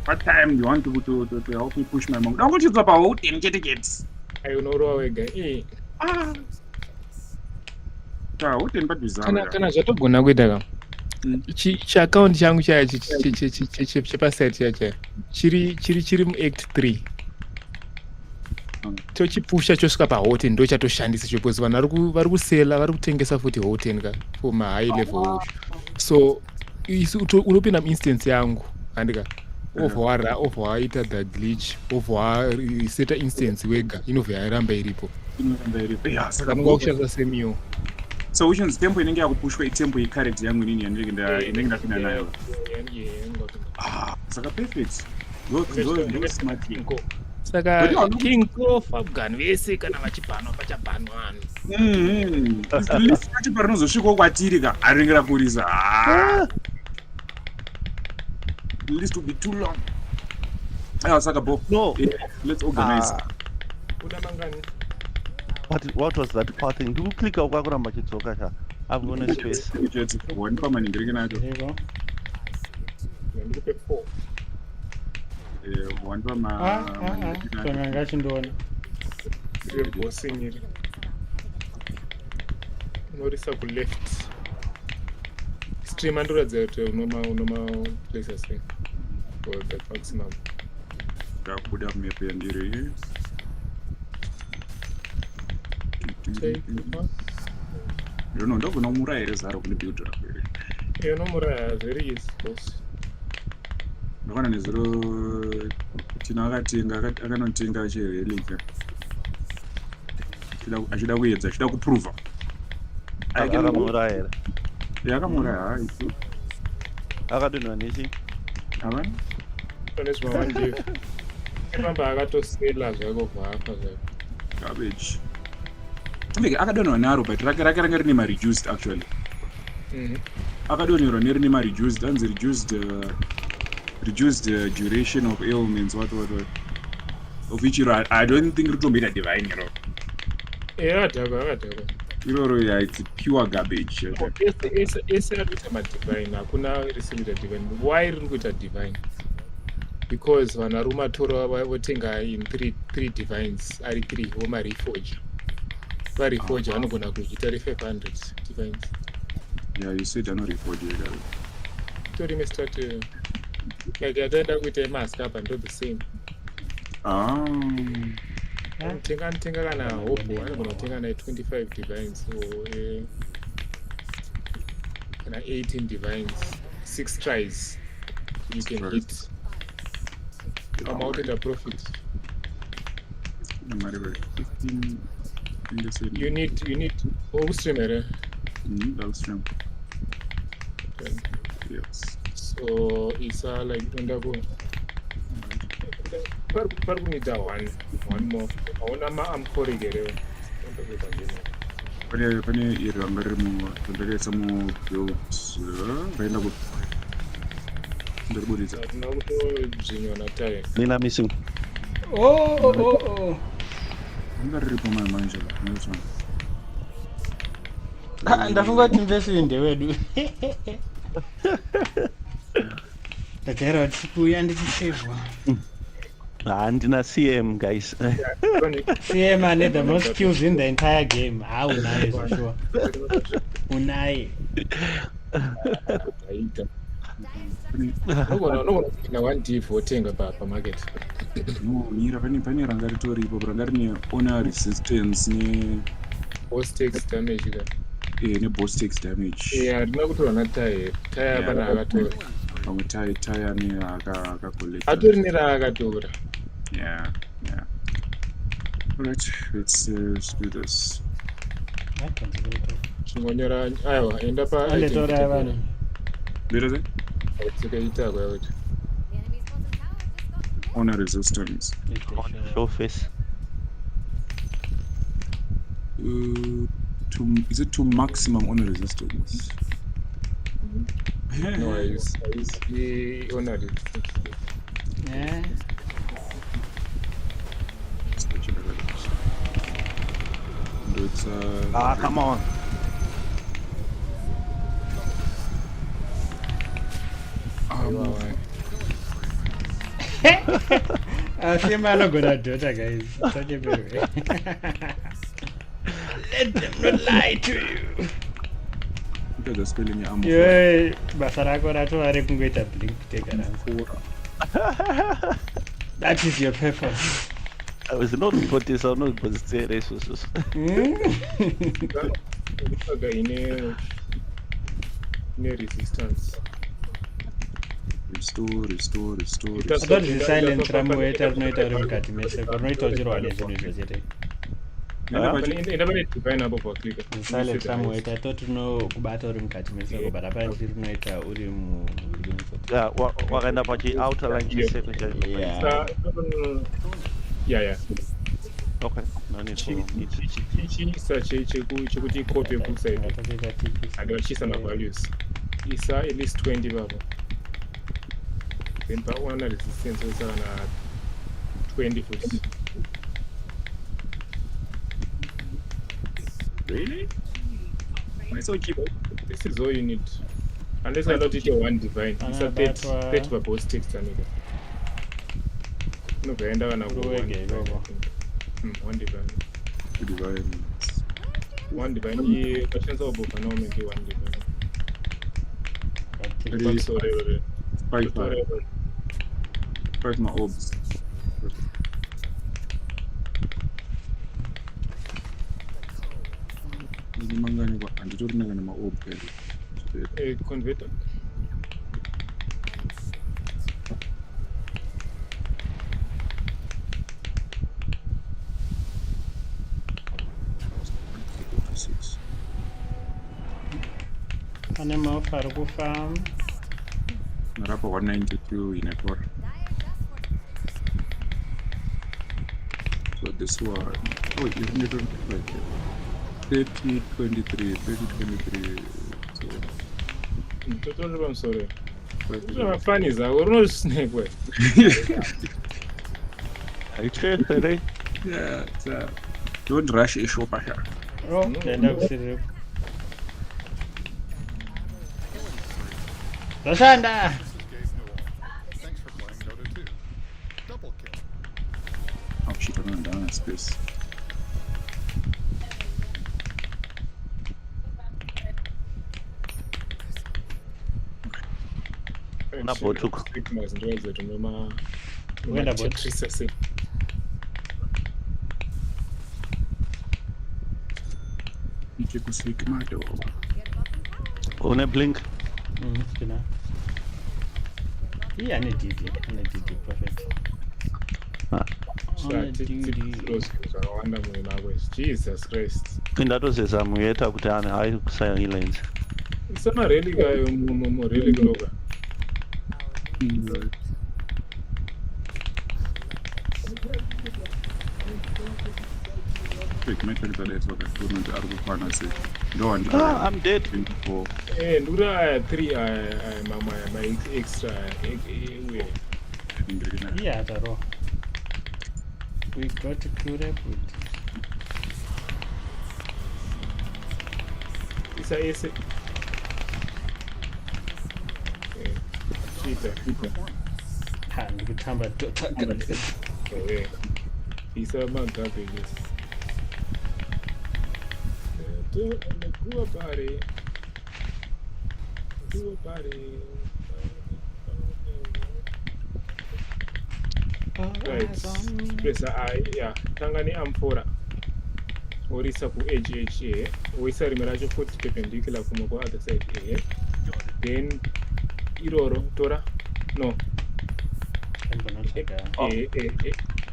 What time you want to help me push my monk? Don't go to the about and get tickets. I know wega. Kana zvatogona kuita ka chiaccount changu chaya chepasite chacha chiri muact 3 tochipusha chosvika pahoten ndo chatoshandisa chokuzi vanhu vari kusela vari kutengesa futi hoten ka for mahigh level. So isi unopinda muinstance yangu andika ovhawaita the glitch ovhawaseta instance wega inovha yaramba iripo saka munga kushandisa semiwo. So which is tempo inenge yakupushwa itempo yecorrect yangu inini yanenge ndapinda nayo. Saka perfect. Go smart thing. Saka King Fabgan vese kana vachibhanwa pachabhanwa. List yacho parinozosvika kwatiri ka aringera kurisa. List will be too long. Saka Bo. No. Let's organize. Una mangani. What was that part thing? Do you click on Kwakura Machitsoka? I've won a space. One permanent nacho. Zviriko. Ndikupe 4. One permanent. Tonga ngachindoona. Bossing iri. Norisa ku left. Stream andoradza kuti unoma places thing. For the maximum. Ndakuda mepe ndiri. No, ndogona kumuraya here zaro kune build up here. Unomuraya very easy boss. Ndakwana nezero tina akanotenga achirelika. Achida kuedza, achida kuprova. Akamuraya. Yakamuraya. Akadonwa nechi. Avana? Panezwa wanje. Ramba akatosela zvako vhapa zvako. Garbage. Akadonwa neArbiter rakanga rine ma-reduced actually. Akadonwa nerine ma-reduced, hanzi reduced duration of ailments, what. Of which I don't think ritomboita divine, you know. Akadhaka. Yeah, it's pure garbage. Ese arikuita madivine, hakuna risikuita divine. Why riri kuita divine? Because vanarume atoro votenga in 3 divines, ari 3 voma-reforge. Reforge vanogona kuita 500 divines. Yeah, you said I'm not reforging it. Tori strategy. Like ataenda kuita mask apa ndo the same. Tenga kana hope vanogona kutenga na 25 divines or kana 18 divines, 6 tries you can hit. I'm out at a profit. No matter what, 15. You need streamer. Downstream. Okay. Yes. So it's like wonderful. Parkunita one more. I want I'm pouring it. Pane irangarimu tondere samu builds vaenda ku ndiriburitsa Nakutojinwa na tire. Nina missing. Oh. ngariripo manje nezvana Ndafunga kuti mvesinde wedu. Ndakaira kuti kuuya ndichisevwa. Handina CM guys. CM ane the most kills in the entire game. Unaye for sure. Unaye. No, na 1D votenga pa market. No, mira pane ranga ritoripo ranga rine honor resistance ne Boss takes damage da. Ne boss takes damage. Yeah, ndina kutora na tire pana akatora. Pamwe tire ne aka collect. Atori nera akatora. Yeah. Alright, let's do this. Chingonyora aiwa enda pa Andetora vanhu. Where is it? Tsikaita kwa kuti. Honor resistance. Show face. Is it to maximum honor resistance? No, I use the honor resistance. Yeah. It's Come on. Same anogona dota guys. Such a baby. Let them not lie to you. the spelling ya ammo. Yey, basa rako ratova rekungoita blink kutega rangu. That is your purpose. I was not putting so no positive resources. Kutsvaga ine resistance. Restore. I thought the silent ramueta rinoita uri mukati mese rinoita uchirwa nezvinhu izvo chete. Enda pane divine apo paklika. The silent ramueta I thought kubata uri mukati mese but apparently rinoita uri Yeah, wakaenda pachi outer line chese. Yeah. Okay, no need for it. Chiisa chekuti copy kuside. Adachisa na values. Isa at least 20 baba. Then pa one resistance osana 20 foot. Really? Why so cheap? This is all you need. Unless I not it one divine. It's a That 30 per boss text. No, I end up on a one divine. One divine. Divine. One divine. Yeah, questions of book. I know maybe one divine. I'm sorry. Five my orbs. Mangani kwa anditori na ma orb here. Converter. ane maofa ari kufamba Narapa 192 in a core. So this one, oh, you need to like 30, 23, 30, 23. So, I'm sorry. What fun is that? We're not snake way. I checked today. yeah, so don't rush a shop here. oh ndaenda kusirira zvashanda Thanks for playing Dota 2. Double kill. Oh shit, I'm down in space. Unabotuka. Uenda bot. Niche kusik mato. Une blink. Kina hii ane DD perfect Jesus Christ. Ndatozezamuyeta kuti ane hai kusilence. Isama really guy really groga. Quick, make sure that it's okay. Don't need to argue partner say. Go on. I'm dead. 24. And Dura 3 my extra way. hii hataro we got to cure up with It's a AC. Cheater. ha ndikutamba He's a man garbage. Do a party. Do a party. Right. Press I. Yeah. Tangani amphora. Orisa ku edge A. Orisa rimeracho foot perpendicular kuma ku other side A. Then iroro tora. No.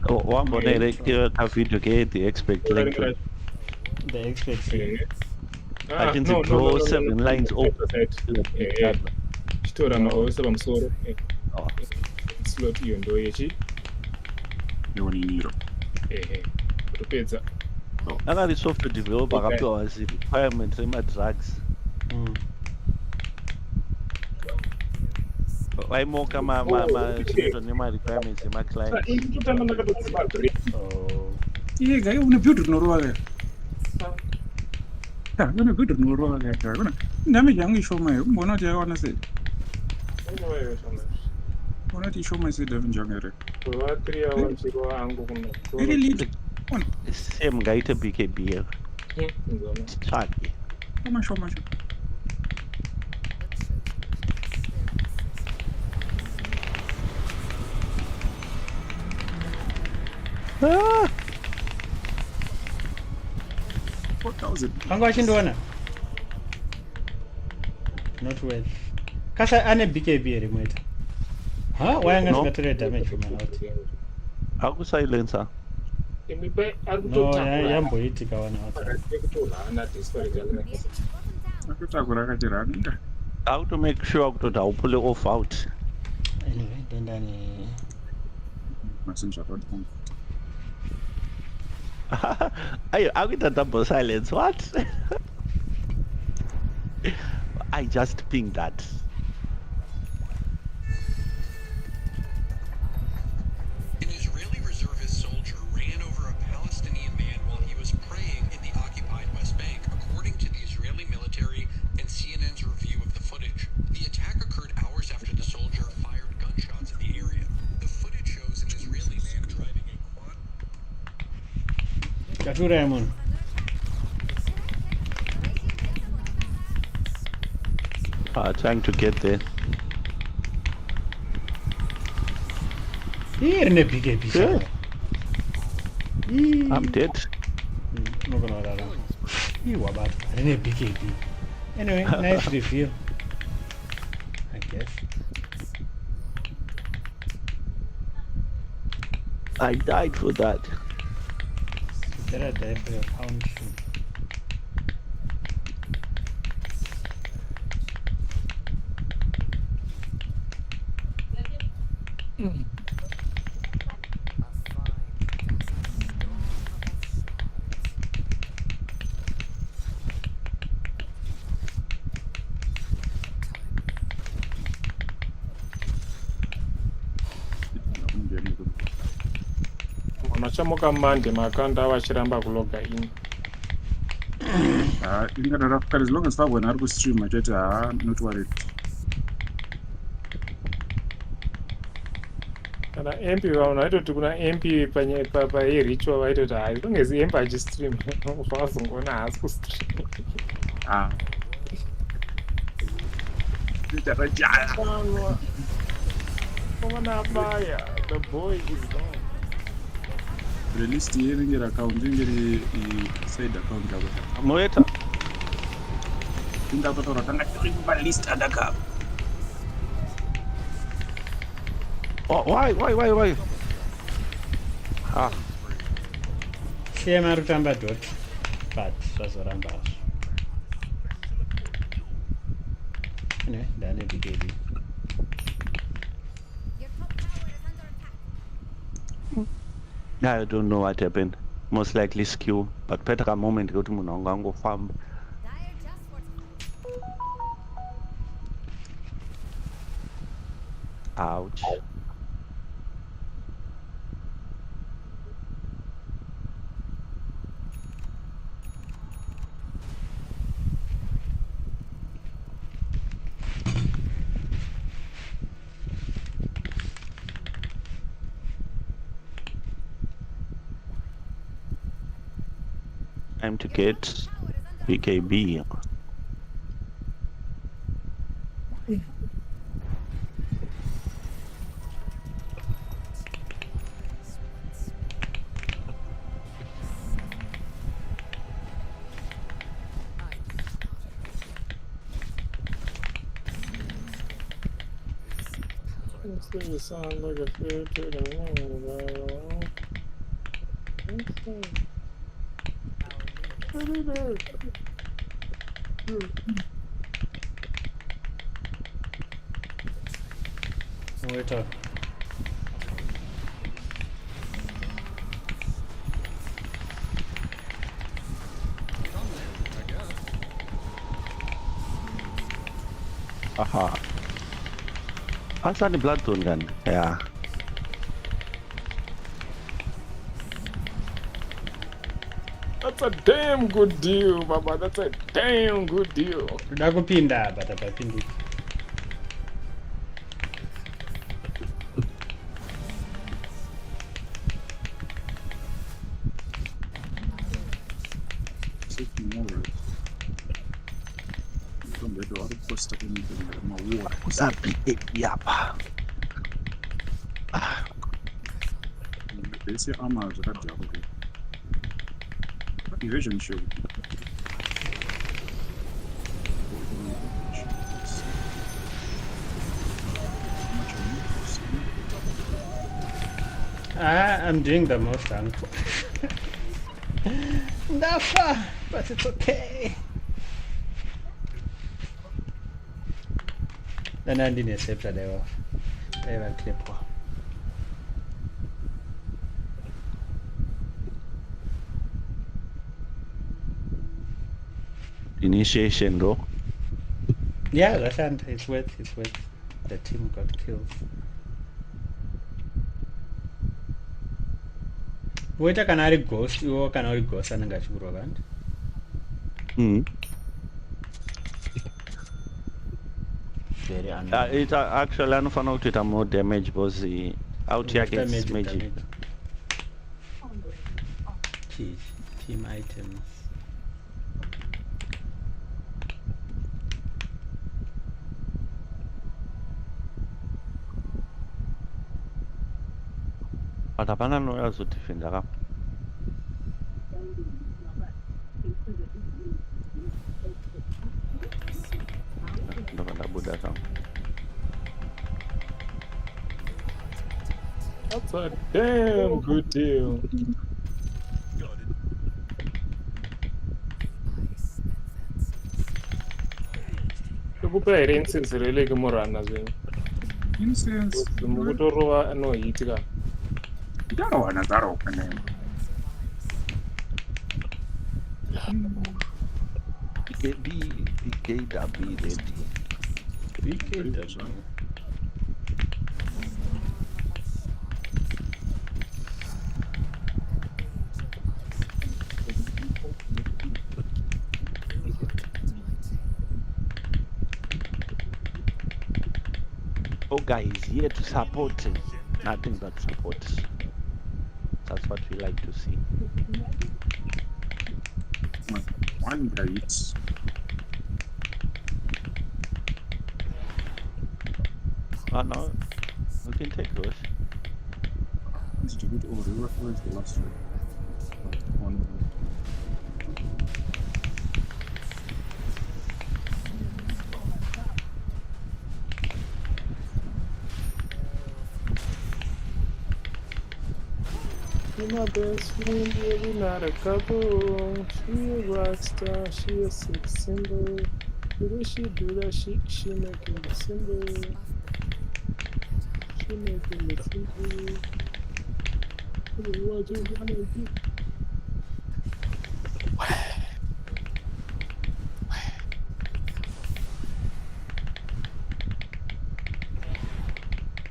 Wambone ka video ke the expect link. the expert I can draw 7 lines up. Chitora maosa pamusoro. Slot iyo ndo yechi. Yoniro. Kutopedza. Akari software developer akapiwa requirement remadrugs. Vaimoka zvinoitwa nema-requirements ema-client. Yeah, guy, una beauty norwa there. Yeah, una beauty norwa there. Una nami yangu show my. Mbona tia wana say. Mbona tia show my say Devin Jangere. Kwa 3 hours kwa angu kuno. Very little. One. Same ngaite BKB. Chaki. Come on, show my. Ah! 4,000. anga achindiona not well kasa ane BKB here mweta ha wayanga No. singatore damage from out Akusilencer. no yamboitika wana out Akutakura kachirani. How to make sure kuti haupule off out. anyway dendani Messenger phone. I with a double silence. What? I just pinged that. An Israeli reservist Katura munhu. Trying to get there. Ii rine BKB Yeah. shaka. I'm dead. Unogona kurarama. Ii wabatwa rine BKB. Anyway, nice reveal. I guess. I died for that. You better die for your pound shoe. machamuka mande makanda vachiramba kuloga in ingadara as long as fagwana ari kustream achoti not worried. kana mp vanhu vaitoti kuna mp pairitual vaitoti hai as long as mp achistream zvazongona haasi kustream Baya, the boy is gone. Released your account, your side account. Moeta. List at the cup. Oh, why? Shame arutamba dot. But zvazoramba. Anyway, ndane BKB. I don't know what happened. Most likely skew, but better moment go to Munongango farm. Ouch. Time to get BKB. You sound like a filter. Wait up. Aha. What's that blood tone gun? Yeah. That's a damn good deal, Baba. That's a damn good deal. Toda kupinda but apapindi. Yapa. Base armor evasion show. I'm doing the most uncle. Nafa, but it's okay. Then I didn't accept that they were clip. Initiation, bro. Yeah, that's and it's worth. The team got killed. Wait, I can ghost. You can ghost and get you around. Very annoying. It actually I found out it more damage because out here against magic. Jeez. Team items. But hapana noyazodefenda ka. Ndoka ndabuda zvangu. That's a damn good deal. Tokupa here incense releke murana zvenyu. Incense. Mukutorova anohitika. Ndarowana zaroka name. BKW ready. BKW. Oh, guys, here to support. Nothing but support. That's what we like to see. One guide. Oh no, we can take those. Is it a good order? Where's the last one? You're my best friend, yeah, we're not a couple. She a rock star, she a sex symbol. The way she do that shit, she making the symbol. She making the symbol. What you gonna do?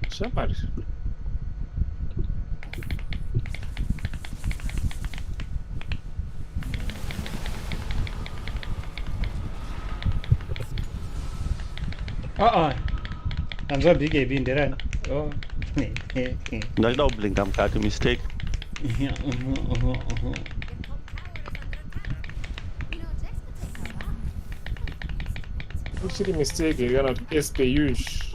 Somebody. Anzwa BKB ndirani. Oh. Ndaida kublinka mukati mistake. Actually, mistake, you're not SPUsh.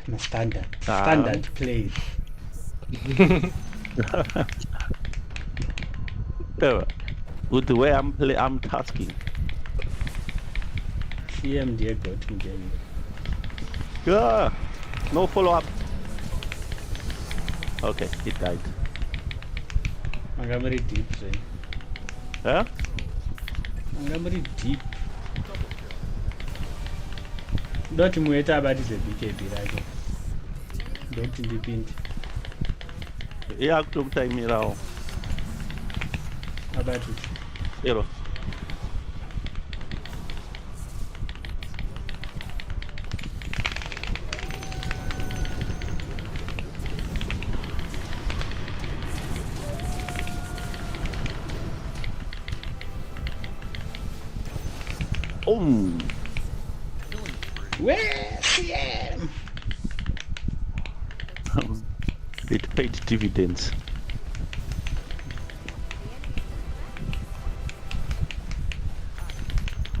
No standard. Standard play. With the way I'm tasking. CM dear got in game. Yeah, no follow up. Okay, it died. I'm very deep, so. Huh? I'm very deep. Don't mueta about this BKB right? Don't independent. Yeah, took time around. About it. Zero. Where CM? It paid dividends.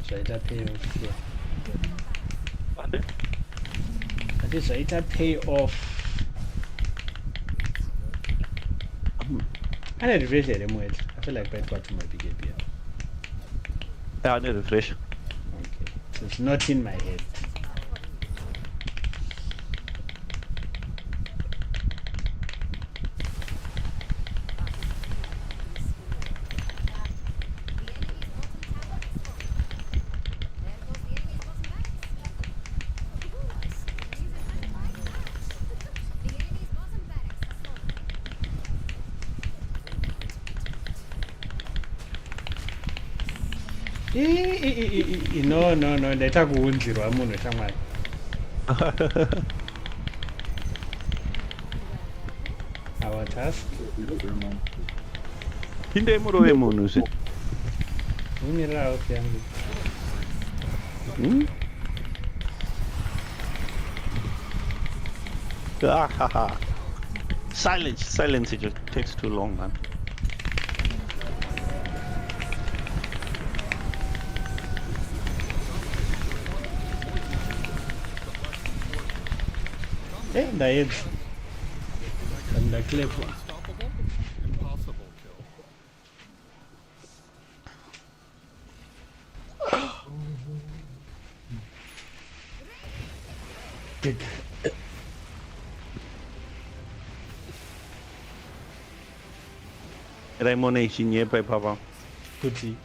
Zvaita payoff here. What? That is zvaita payoff. I need to refresh the remote. I feel like I've got too much BKB. Yeah, I need to refresh. Okay. So it's not in my head. No, ndaita kuunzirwa munhu shamwari. Our task. Pinde murove munhu zve. Umirira house yangu. Silence, it just takes too long, man. ndaedza ndaklepwa Unstoppable, impossible kill. Raimone chinyepa ipapa. kuti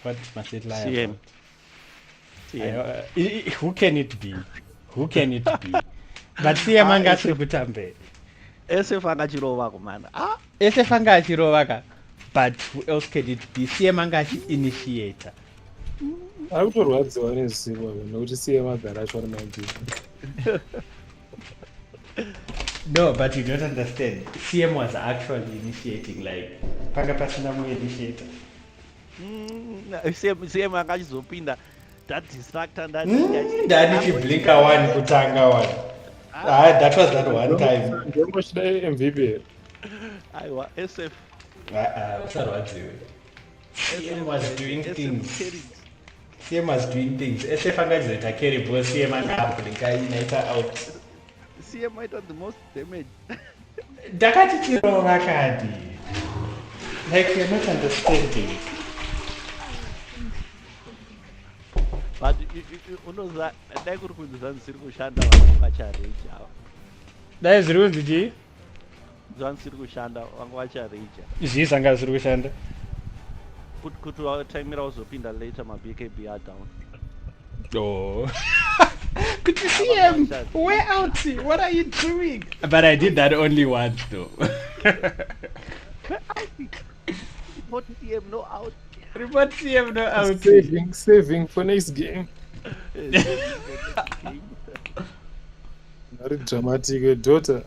what must it lie CM. about? Who can it be? Who can it be? But CM anga asiri kutambe. SF angachirova kumana. SF anga achirova ka. But who else can it be? CM anga achi-initiator. Ari kutorwadziwa nezivo nokuti CM agara acho ari mabhizi. No, but you don't understand. CM was actually initiating, like, panga pasina mu-initiator. CM angachizopinda distractor Ndani chiblinka one kutanga one. That was that one time. Ndombosvida MVP. Aiwa, SF. Usarwadziwe. CM was doing things. CM was doing things. SF angazoita carry ball, CM angablinka inaita out. CM might have the most damage. Ndakati chirova kadi. Like, you're not understanding. But unoza dai kuri kunzi zvisiri kushanda vanhu vachareja ava. Dai zviri kunzi chii? Zvisiri kushanda vangu vachareja. Zvii zvanga zviri kushanda? Kuti vataimira uzopinda later maBKB are down. Oh. Could you see him? Where out? What are you doing? But I did that only once though. Report CM no out. Report CM no out. Saving for next game. Very dramatic daughter.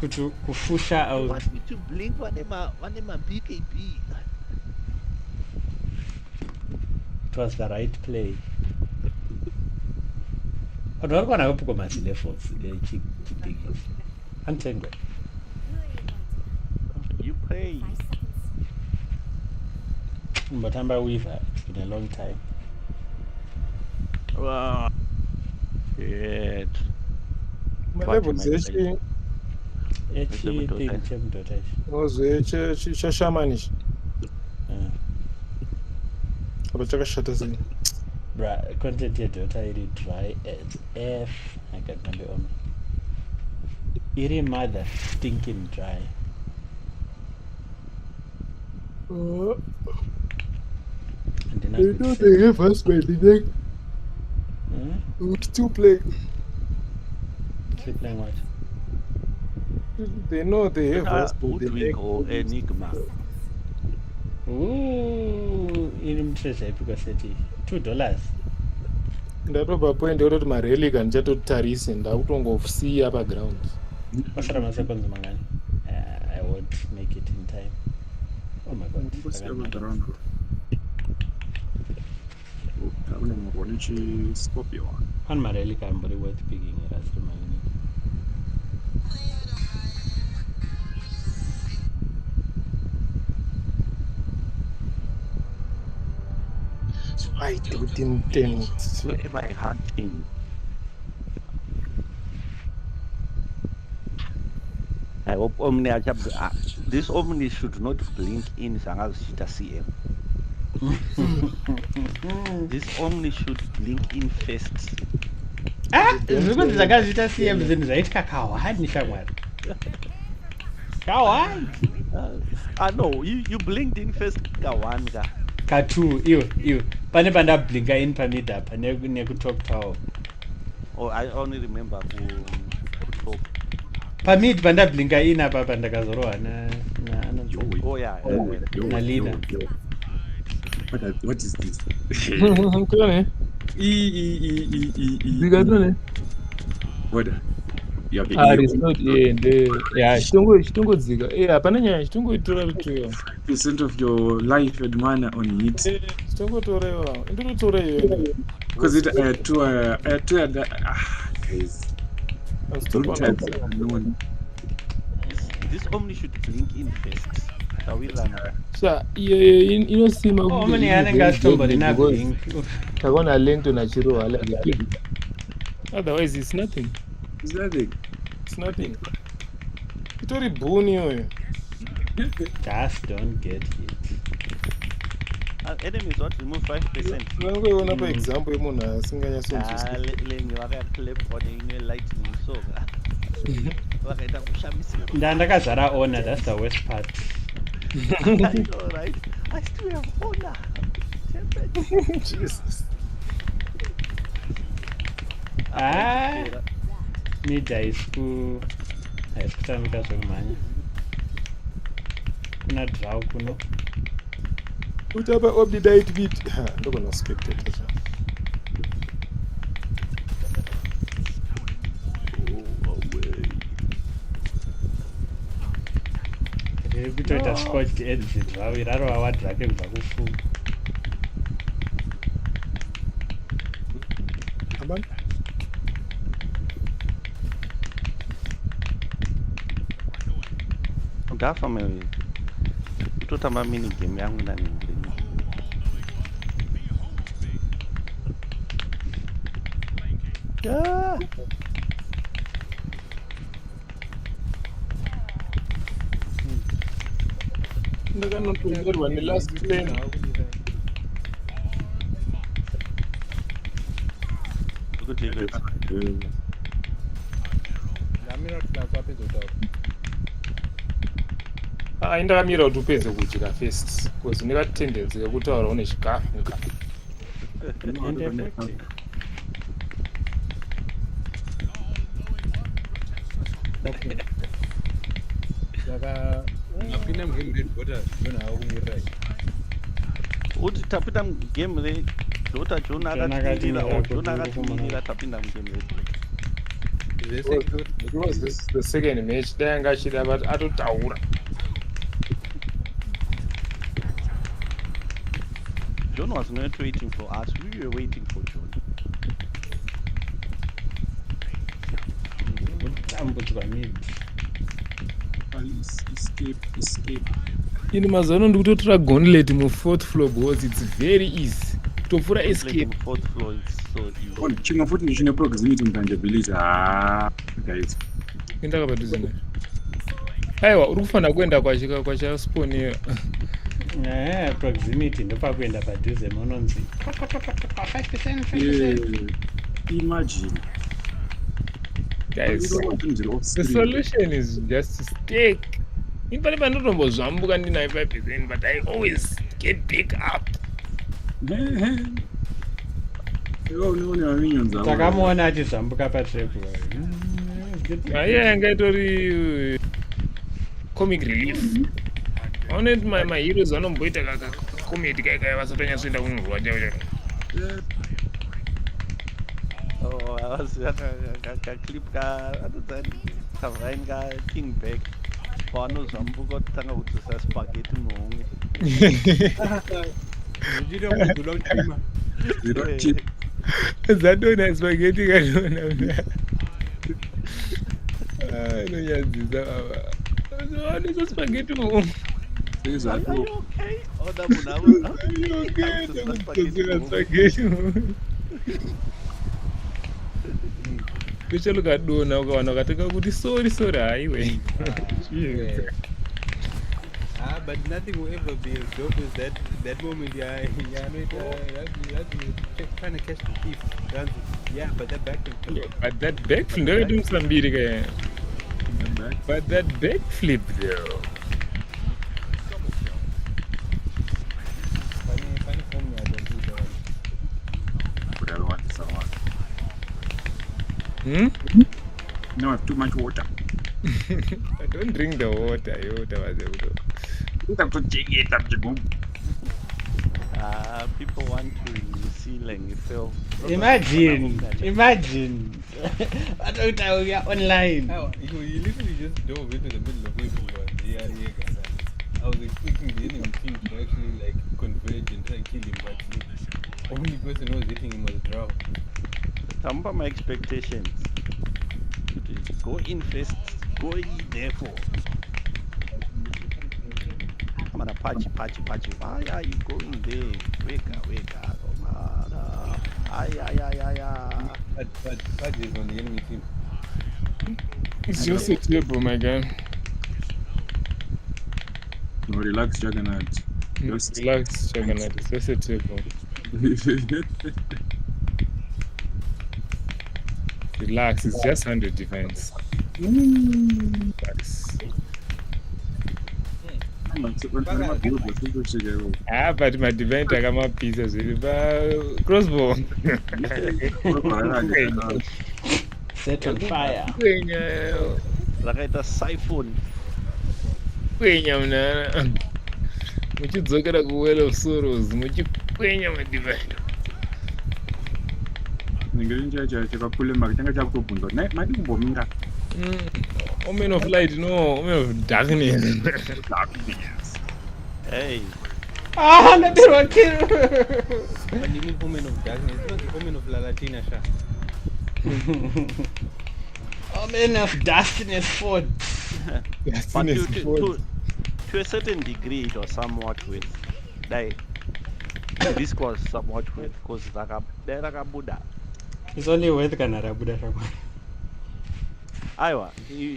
Kufusha out. Want me to blink vanema BKB. It was the right play. Vanhu vari kuwana kupuko mazilevels chipigisi. Antengwe. You pay. Mbatamba Weaver, it's been a long time. Wow. Shit. Malevels eshe Thing chemdota ichi. ozwe chashamanish. Apa chakashata sei. Bruh, content yedota iri dry as F. I can't remember on. Iri mother stinking dry. They know they have us by the neck. We would still play. Still playing what? They know they have us by the neck. Woodwing or Enigma. Ooh, iri mutreasure epikoseti $2. Ndatopa point yekutoti marelica ndichatotitarise ndakutongosiya paground. Masara maseconds mangani? I won't make it in time. Oh my god. One marelica I'm very worth picking it as to my name. I didn't think. Where am I hunting? I hope Omni this Omni should not blink in Sangazichita CM. This Omni should blink in first. Zvikuti zvakazviita CM zvinhu zvaitika kawani shamwari. Kawani. No, you blinked in first Kawan ka. Ka2 iwe pane pandablinka in pamid apa nekutop tower. Oh, I only remember ku top. Pamid pandablinka in apa pandakazorowa na Oh yeah. na leader. What is this? Kone? Zikatone? What? It's not yeah, chitongodzika. Hapana nyaya, chitongoitora rutuyo. 5% of your life and mana on it. Chitongotorewa. Ndinotora iyo. Because it two guys. This Omni should blink in first. tawirana So inosima Oh, many anenge asitombori na blink. takaona lento nachirowa like a kid. Otherwise it's nothing. Is that it? It's nothing. Itori buni yoyo. Just don't get hit. enemies what remove 5%. Unongoiona paexample yemunhu asinganyasonzwisisa. Lenye vakaclap on imwe lightning so vakaita kushamisira. Ndakazara honor, that's the worst part. I know, right? I still have honor. Jesus. Ah, mid haisikutamika zvekumhanya. Kuna draw kuno. Utapa obdidite bit. Ndogona spectator cha. Kutoita scorched edge draw iraro wadrake kubva kufuga. Abana? Ndafa mewe kutotamba mini game yangu ndani ndini. Yeah. Ndakanotongerwa nelast plane. Kuti Ndakamira kuti upedze kudya first because une katendency kekutaura une chikafu mukati. And effective. Okay. Saka napinda mugame red water John hakumira. uti tapinda game re Dota John akatimira o John akatimira tapinda mugame re. It was the second match danga achida but atotaura. John was not waiting for us. We were waiting for John. Tambudzwa mid. Escape. Ini mazano ndikutotora gauntlet mu4th floor because it's very easy. Kutopfura escape. Fourth floor is so easy. Chimwe futi chine proximity intangibility. Guys. Indakapadhuze nayo. Aiwa uri kufanira kuenda kwacha spawn iyo. Proximity ndopakuenda padhuze munonzi 5%. Imagine. Guys, the solution is just to stick. In fact, I don't know Zambuka 95%, but I always get picked up. Takamuona achizambuka patrap. Yeah, ngaitori comic relief. Honest, my heroes vanomboita comedy kai vasatonyatsoenda kunurwa chaivo. Oh, I was a clip ka King Beck. Pano Zambuka tanga utsa spaghetti monge. Ndiro kudula uchima. Zadona spaghetti kanona. Inonyadzisa baba. What is spaghetti monge? Are you okay? Oh, that would Spaghetti monge. Special kadona ukawana ukateka kuti sorry haiwe. But nothing will ever be as dope as that moment. Yeah, trying to catch the thief. Yeah, but that backflip. But that backflip, they're doing some beating again. But that backflip though. Funny for me, I don't do that. No, I have too much water. I don't drink the water. people want to see like film. Imagine. What are we online? You literally just dove into the middle of everyone. I was expecting the enemy team to actually like converge and try and kill him, but the only person who was hitting him was Drow. Tamper my expectations. Go in first. Go in therefore. Man, Apache. Why are you going there? Wake up. Oh, man. But is on the enemy team. It's just a table, my guy. No, relax, Juggernaut. Just Relax, Juggernaut. It's just a table. Relax, it's just 100 defense. Relax. But my defense, I got my pieces. Crossbow. Set on fire. Rakaita siphon. Muchidzokera kuwell of sorrows muchikwenya madivine chakapule maka changa chakutobvunza madi kumbomira omen of light no omen of darkness. Hey. Nadirwa kill. What do you mean omen of darkness? It's not the omen of Lalatina, Sha. Men of darkness fought. But to a certain degree, it was somewhat with, like, this was somewhat with, because Raka Buddha. It's only with Kanara Buddha. Iowa,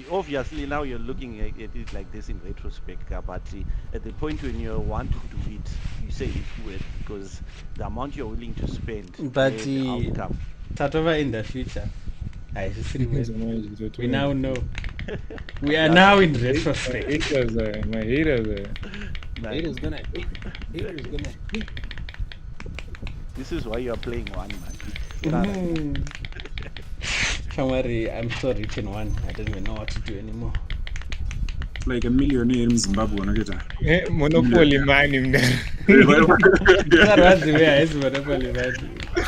obviously now you're looking at it like this in retrospect, but at the point when you want to do it, you say it's worth because the amount you're willing to spend, But the outcome. Tatova in the future. We now know. We are now in retrospect. My haters. Haters gonna hate. This is why you are playing one, man. Don't worry, I'm so rich in one. I don't even know what to do anymore. Like a millionaire in Zimbabwe, Monopoly money. That was the way I Monopoly money. I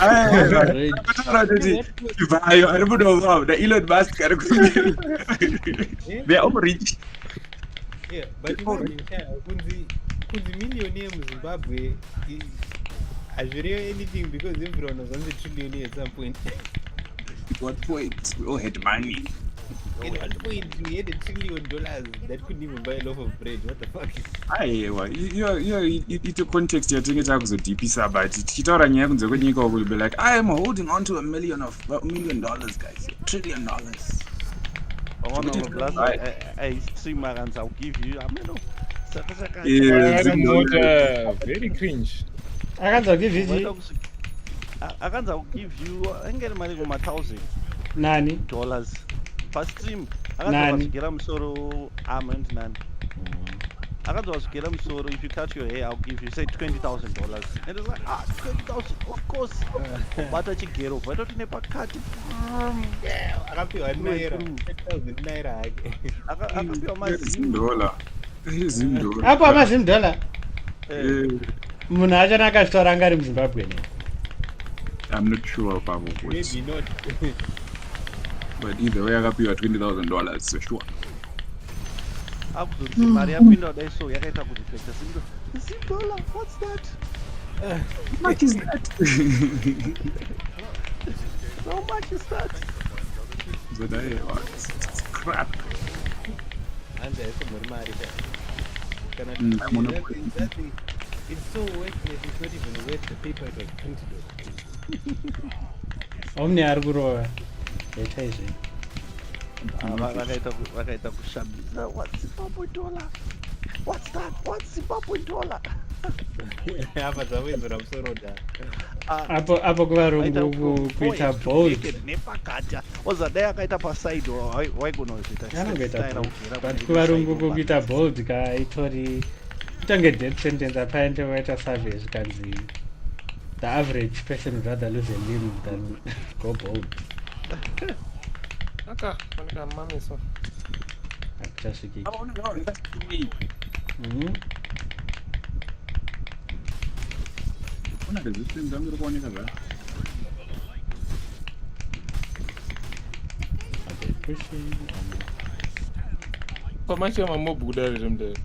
don't know the Elon Musk. They are all rich. Yeah, but imagine, Kunzi millionaire in Zimbabwe, I should hear anything because everyone was on the trillionaire at some point. At what point? We all had money. At what point we had $1 trillion that couldn't even buy a loaf of bread? What the fuck? It's a context you're taking it out so deep, but will be like, I am holding on to $1 million, guys. $1 trillion. I stream and I'll give you. Very cringe. I'll give you. I'll give you. I get money from $1,000. Nani? Per stream. Nani? If you cut your hair, I'll give you say $20,000. And it's like, $20,000, of course. But I get over. I don't never cut it. Yeah, I got you a naira. Hapo $10. Munhu achana akazvitora anga ari muZimbabwe. I'm not sure about what. Maybe not. But either way, I got you $20,000 for sure. What's that? How much is that? How much is that? It's crap. And there's some more money there. It's so worthless, it's not even worth the paper it was printed on. Omni ari kurova. Eta izvi. Vakaita kushamisa. What's Zimbabwe dollar? What's that? What's Zimbabwe dollar? Apa dzawedzera musoro da. Apo kuvarungu kuita bold. Nepakata. Ozadai akaita paside waigonozvita. Anongoita bold. But kuvarungu kuita bold kaitori kutange death sentence apparently waita survey zvikanzi the average person would rather lose a limb than go bold. Mamiso. Akuchasvikiki. Una resistance angiri kuoneka zvaro. Pushing. Pamacho mamob kudari zvemdari.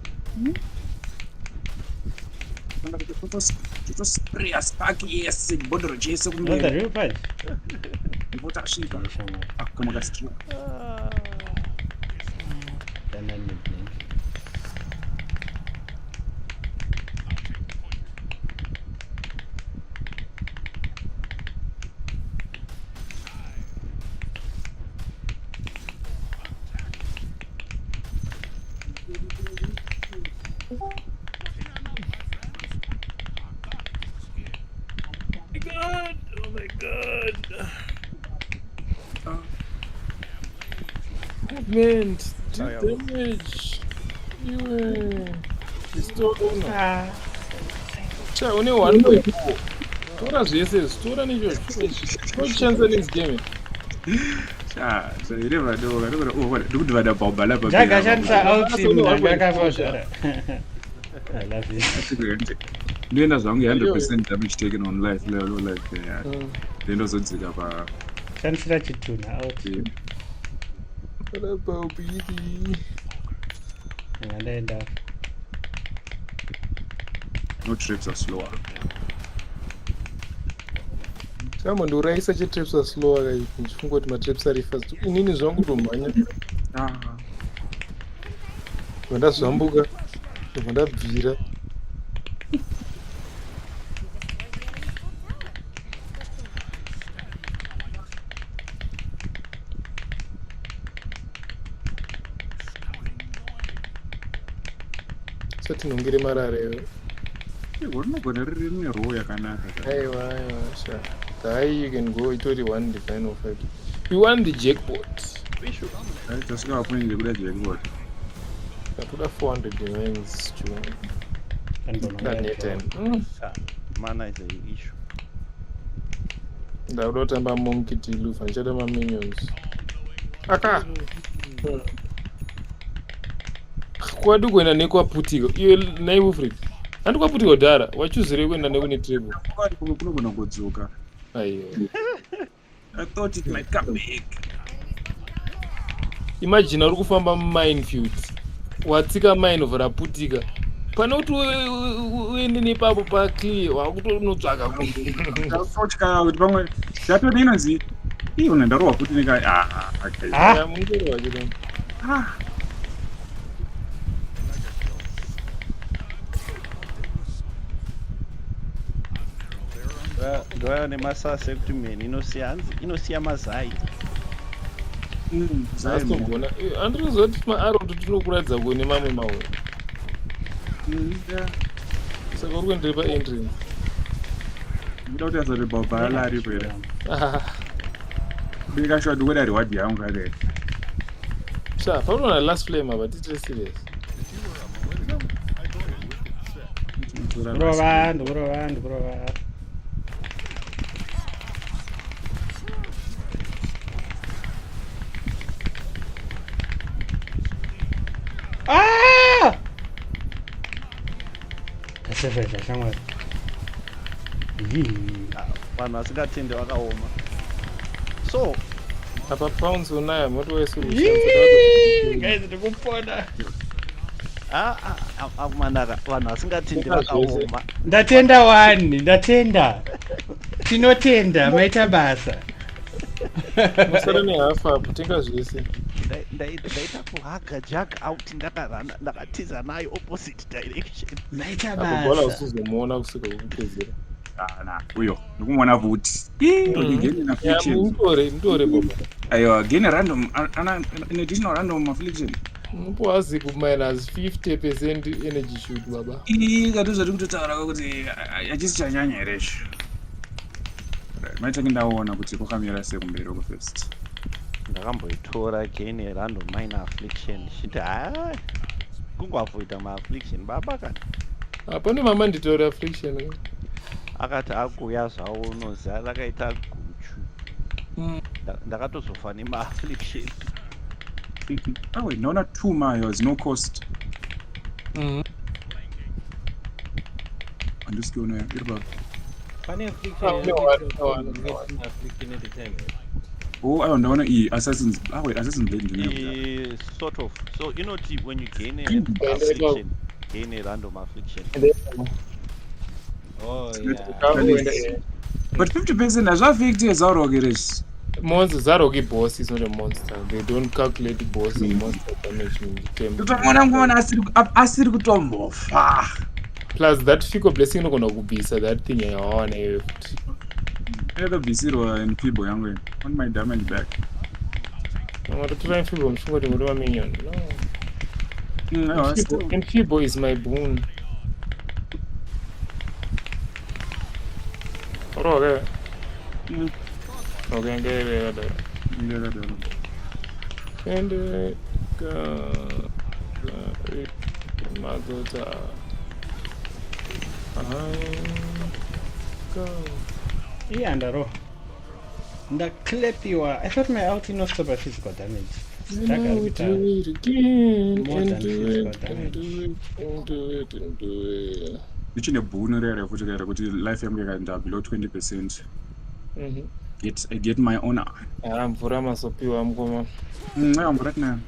Spray a spark, yes, bodro chese What's the real price? Bota kusvika. Kama kasitira. equipment, Oh, yeah. damage. Iwe. Restore. Ah, Cha, une 1.4. Tora zvese, tora necho. No chance in this game. So you never know. I don't know. Do the bomb. ndagashandisa Baba, ulti so mna no, ndakafodhara. I love it. Ndoenda zvangu 100% damage taken on life level like then ndozodzika pa Shandisira chituna ulti. Ndaenda. no trips are slower. Kama ndo uraisa chitrips are slower guys. Ndifunga kuti matrips ari fast. Inini zvangu tomhanya. Vandazvambuka. Vandabvira. Satinongere marare. Unogona riri rine row yakanaka. Aiwa, sure. Dai, you can go. It already won the final fight. You won the jackpot. Tasvika wapointi ndekuda jackpot. Takuda 400 divines to Mana is an issue. Ndakuda kutamba monkey tilufa ndichada maminions. Aka. Kwadi kuenda nekwaputika. Iwe naivufrid. Andikwaputika kudhara. Wachuzire kuenda nekune treble. Kunogona kudzoka. Aiyo. I thought it might come back. Imagine uri kufamba muminefield. Watsika mine over raputika. Pane kuti uende nepapo paclear wakutonotsvaka ndakutya kuti pamwe ndatoti inonzi iwo ndarohwa kuti mungerohwa chiro Ndovaya nemasasa ekuti mheni inosiya mazai. Zastogona. Andinozoti maaro kuti tinokuratidza kuone mamwe mawe. Saka uri kuendere paentrance. Ndida kuti azoti bhabhala aripo here. Ndikashuwa ndikuda reward yangu kare. Sha, paunona last flame apa titiri serious. Ndikurova. Ah! Taseveza shamwari. Vanhu vasingatendi vakaoma. So Apa pounds unaya moto wesolution. Guys, ndikupona. Manaka vanhu vasingatendi vakaoma. Ndatenda 1, ndatenda. Tinotenda maita basa. Musara nehafa apo tenga zvese. Ndaita kuhaga jag out ndakatiza nayo opposite direction. Maita Apo bola basa. usizomuona kusvika kupedzera. Uyo ndikumuona futi. Ndore baba. Aiwa gain a random an additional random affliction. Mupowazi ku-minus 50% energy shoot baba. Katozoti kutotaura kuti achisi chanyanya here izvo. Maitenge ndaona kuti kwakamira sekumberi uko first. Ndakamboitora gain random minor affliction chiti kungwavoida maaffliction baba kana Pane mama nditaura affliction. akati akuuya zvawo unoziva rakaita guchu. Ndakatozofa nemaaffliction. Wait, naona 2 miles no cost. Andisikiona iri baba. Pane affliction at a time. Oh, I don't know. Assassin's. Wait, Assassin's Blade. Sort of. So you know, when you gain an affliction, gain a random affliction. Oh yeah. But 50% as well affected Zarog it is. Monster Zarog boss is not a monster. They don't calculate the boss and monster damage in the game. Plus that Fico blessing no gonna be so that thing on a The BC and Fibo young on my damage back. I want to try and Fibo for the minion. No, and Fibo is my boon. Okay. Okay, And Magota. Go. Yeah, ndaro. Ndaklepiwa. I thought my ulti no stop at physical damage. Stuck No, Arbiter. do it again. More And than do physical it. And damage. do it. And do it. And do it. Ndichine bhunu rere futhi kare kuti life yangu yakaenda below 20%. I get my own. Mvura masopiwa mukoma. Mvura tinayo.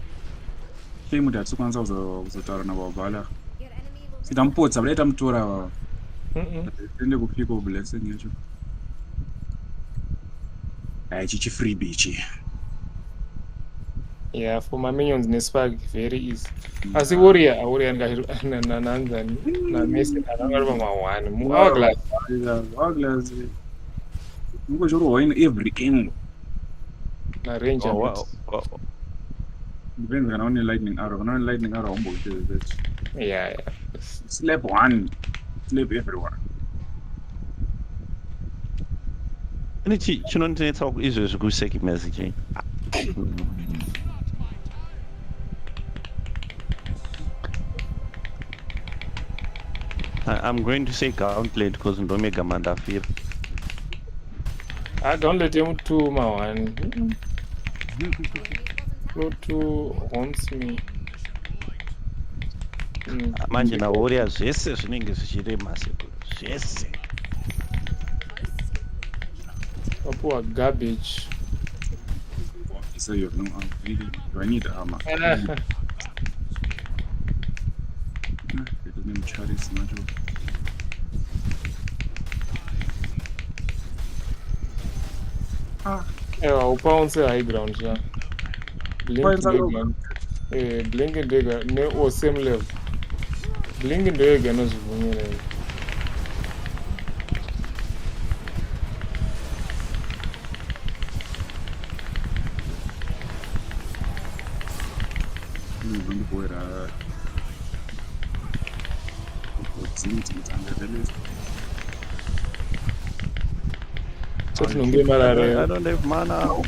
Shame kuti hatikwanisa kuzotaura navabhala. Sitamupotsa buda tamutora tiende kupika blessing yacho. Chichi freebie chi. Yeah, for my minions nespark very easy. Asi warrior nanzani na Messi anangari pamawani mu hourglass. Hourglass. Mungo joro in every angle. Na range Oh, of wow. Depends on only lightning arrow. When only lightning arrow humble this. Yeah. Slap one. Slap everyone. Chinondinetsa izvezvi kuseki message. I'm going to say gauntlet because Ndomega Manda fear. I don't let him to my one. Go to haunts me. Manje na warrior zvese zvinenge zvichirema zvese. Wapuwa garbage. So you have no armor. Really? Do I need armor? It doesn't charge as much. Yeah, bounce high ground, yeah. Blink Dega. Blink Dega, no, same level. Blink Dega, no, I don't have mana.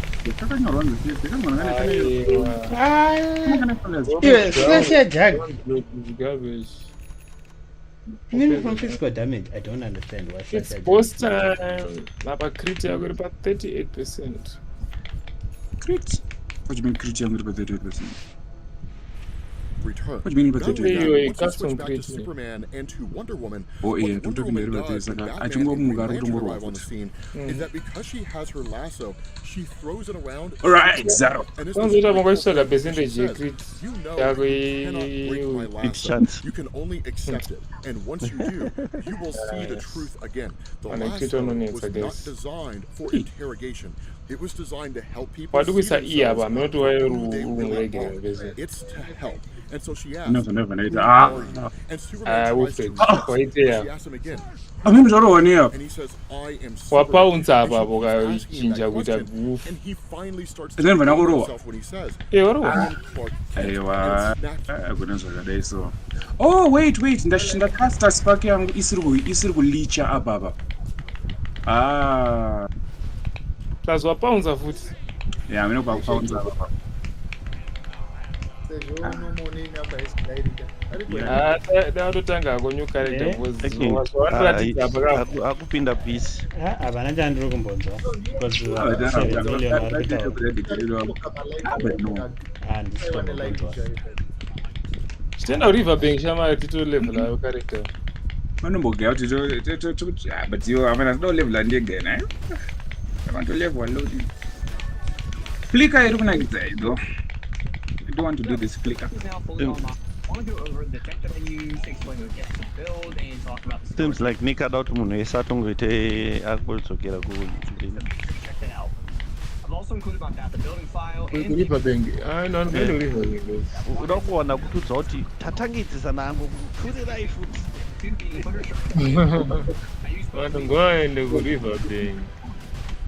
Slash your jag. Garbage. Even from physical damage, I don't understand why It's slash post time. Napa crit I got about 38%. Crit? What do you mean crit? I'm going to 38%. Return. What do you mean by Not 38%? only that, Wait, once we custom switch back to crit. Superman and to Wonder Woman, Oh, yeah, what don't Wonder talk Woman about does this. when I Batman think and Green Mugaru Lantern tomorrow. arrive on the scene is that because she has her lasso, she throws it around. Alright, Zaro. And this Don't is do that, really I'm going to cool show the thing. She percentage says, crit. you know Yeah, that you cannot break my Big lasso. chance. You can only accept it. And once you do, you will see the truth again. The And I crit lasso on it, was I not guess. designed for interrogation. It was designed to help people What do we see say? Yeah, themselves but not for why who they really regular are. business. It's to help. And so she asked, Never. "Who are you?" And Superman we tries to failed. resist. Wait But there. she asks him again, I'm Zaro one here. and he says, "I am Wapounce Superman." apa And she boka keeps asking chinja that kuita question, wolf. and he finally starts And then when I go to- himself when he says, Eh, what "I was am Clark Kent," Aiwa. and snaps Kuna zvakadai so. Oh, wait. Ndakasta spark yangu isiri kulicha ababa. Plus wapounce futhi. Yeah, I'm not pounds ababa. Datotanga ko new character Eh? because waratidza apa Akupinda peace. Havana chandiri kumbonzwa because sheredzo leyo vari kutaura handisi kumbonzwa. chitenda kuriver bank shamari tito level ayo character Vanombogaya kuti but iwo havana sida kulevela ndega nayo. Vantolevel loading. Flicker iri kunakidza idzo. I don't want to do this flicker. I want to go over the tech that I use, explain what gets to build, and talk about the Seems like nikada kuti munhu wese atongoite akudzokera check that out. I've also included my path of building file and kuriver bank no ndikuenda kuriver bank uda kuona kutudza kuti tatangidzisa nangu kupfurirai futi. to be Thunderstrike. I use vanhu ngovaende kuriver bank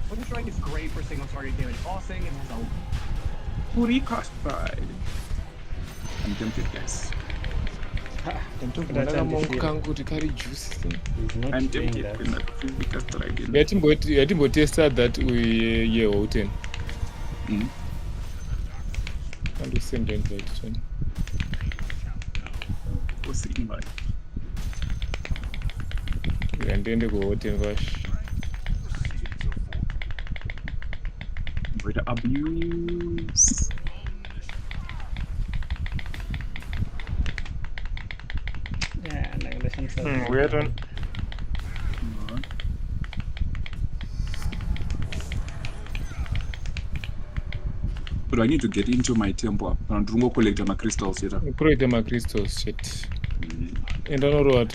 Thunderstrike is great for single target damage bossing and has a Fully costified. I'm tempted, guys. ndakamongo kangu kuti kari juice He's not I'm doing tempted. that. When I fully cast again. yatimbotesta that yeholten andusend invite John. What's the invite? Ndiende kuhotel vash. Invite abuse. Yeah, nangileshanisa. Weird one. But I need to get into my temple. I'm going to collect my crystals here. Collect my crystals shit. And I don't know what.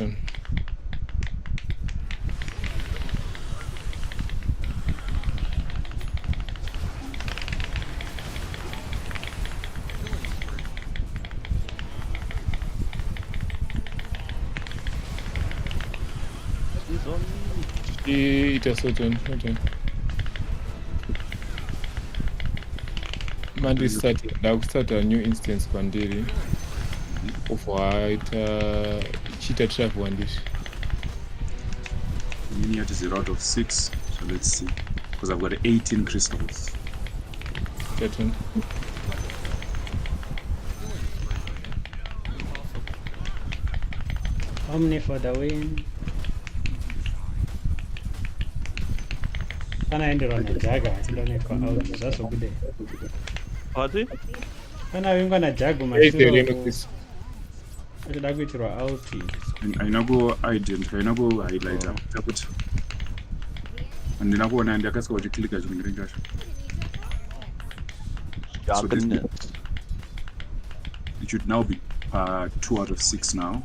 He's on It is certain. Monday started. Now start a new instance kwandiri of white cheetah trap one dish. Miniat is 0 out of 6. So let's see. Because I've got 18 crystals. Certain. Omni for the win. Anaenderwa najaga achidonekwa out zvazobude. What? Kana vingwa najagu Hey, mashure Lennox. achida kuitirwa out. Aina go ident, aina go highlighter. Takuti. Andina kuona ndakasika kuti click zvinhu zvacho. So this, it should now be 2 out of 6 now.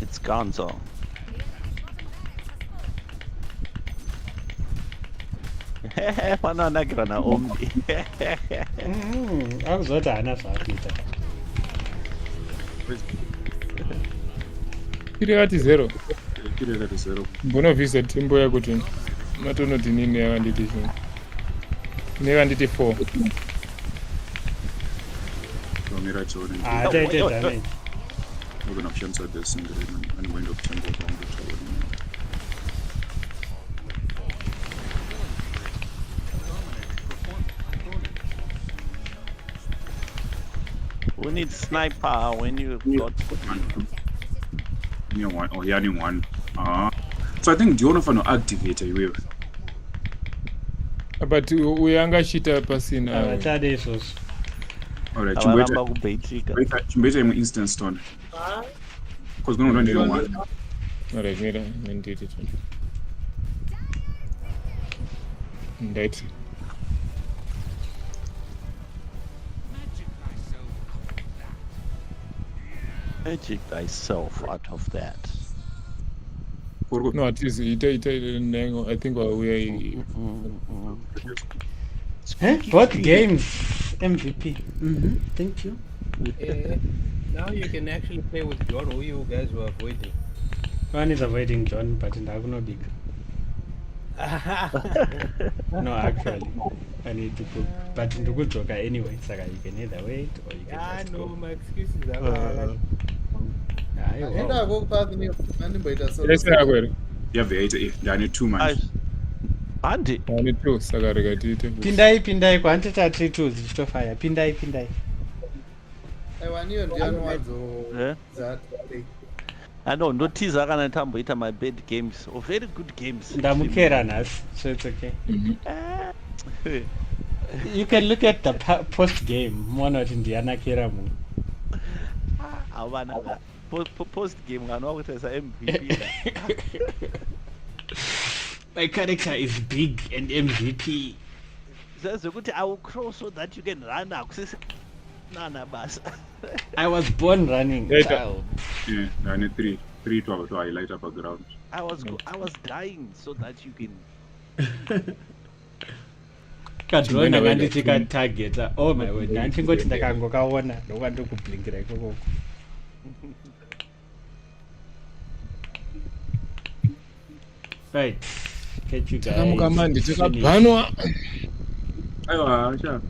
It's Gonzo. Pananagira na ombi. Akuzoti haana zvaakuita. Irekati 0. Irekati 0. Mbonovhisa timbo yakuti matonoti nini yakanditi zvino. Nekanditi 4. Kamera chone. Taite damage. We're going to cancel this and I'm going to temple down the tower. We need sniper when you got Yeah, one. Oh, yeah, only one. So I think do you want to activate it? You will. But uyangashita pasina. Avatade izvozvo. Alright, avaramba kubaitika. chimboita imwe instance stone. Because going to run your one. Alright, mira, menditi. Right. Magic thyself out of that. No, at least I think we Both games MVP. Thank you. Now you can actually play with John, who you guys were avoiding. One is avoiding John, but ndakunobika. No, actually, I need to cook. But ndikudzoka anyway, saka you can either wait or you can just No, go. my excuses are Aiwa. I need 2 months. Andi. Two, saka rekatite. Pindai kwandita 3-2 zichitofaya. Pindai. I know, notiza kana tamboita my bad games or very good games. Ndamukera nhasi, so it's okay. You can look at the post game. Muona kuti ndianakira munhu. Avana post game kanwa kuti sa MVP. My character is big and MVP. Says kuti I will cross so that you can run access. Nana bas. I was born running. Child. Yeah, I need 3 to highlight up a ground. I was dying so that you can. Kadrona ngandichika target. Oh my word. Ndingoti ndakangokaona ndokwandokublinkira ikoko. Right. Catch you guys. Takamuka mandi takabhanwa. Aiwa, sha.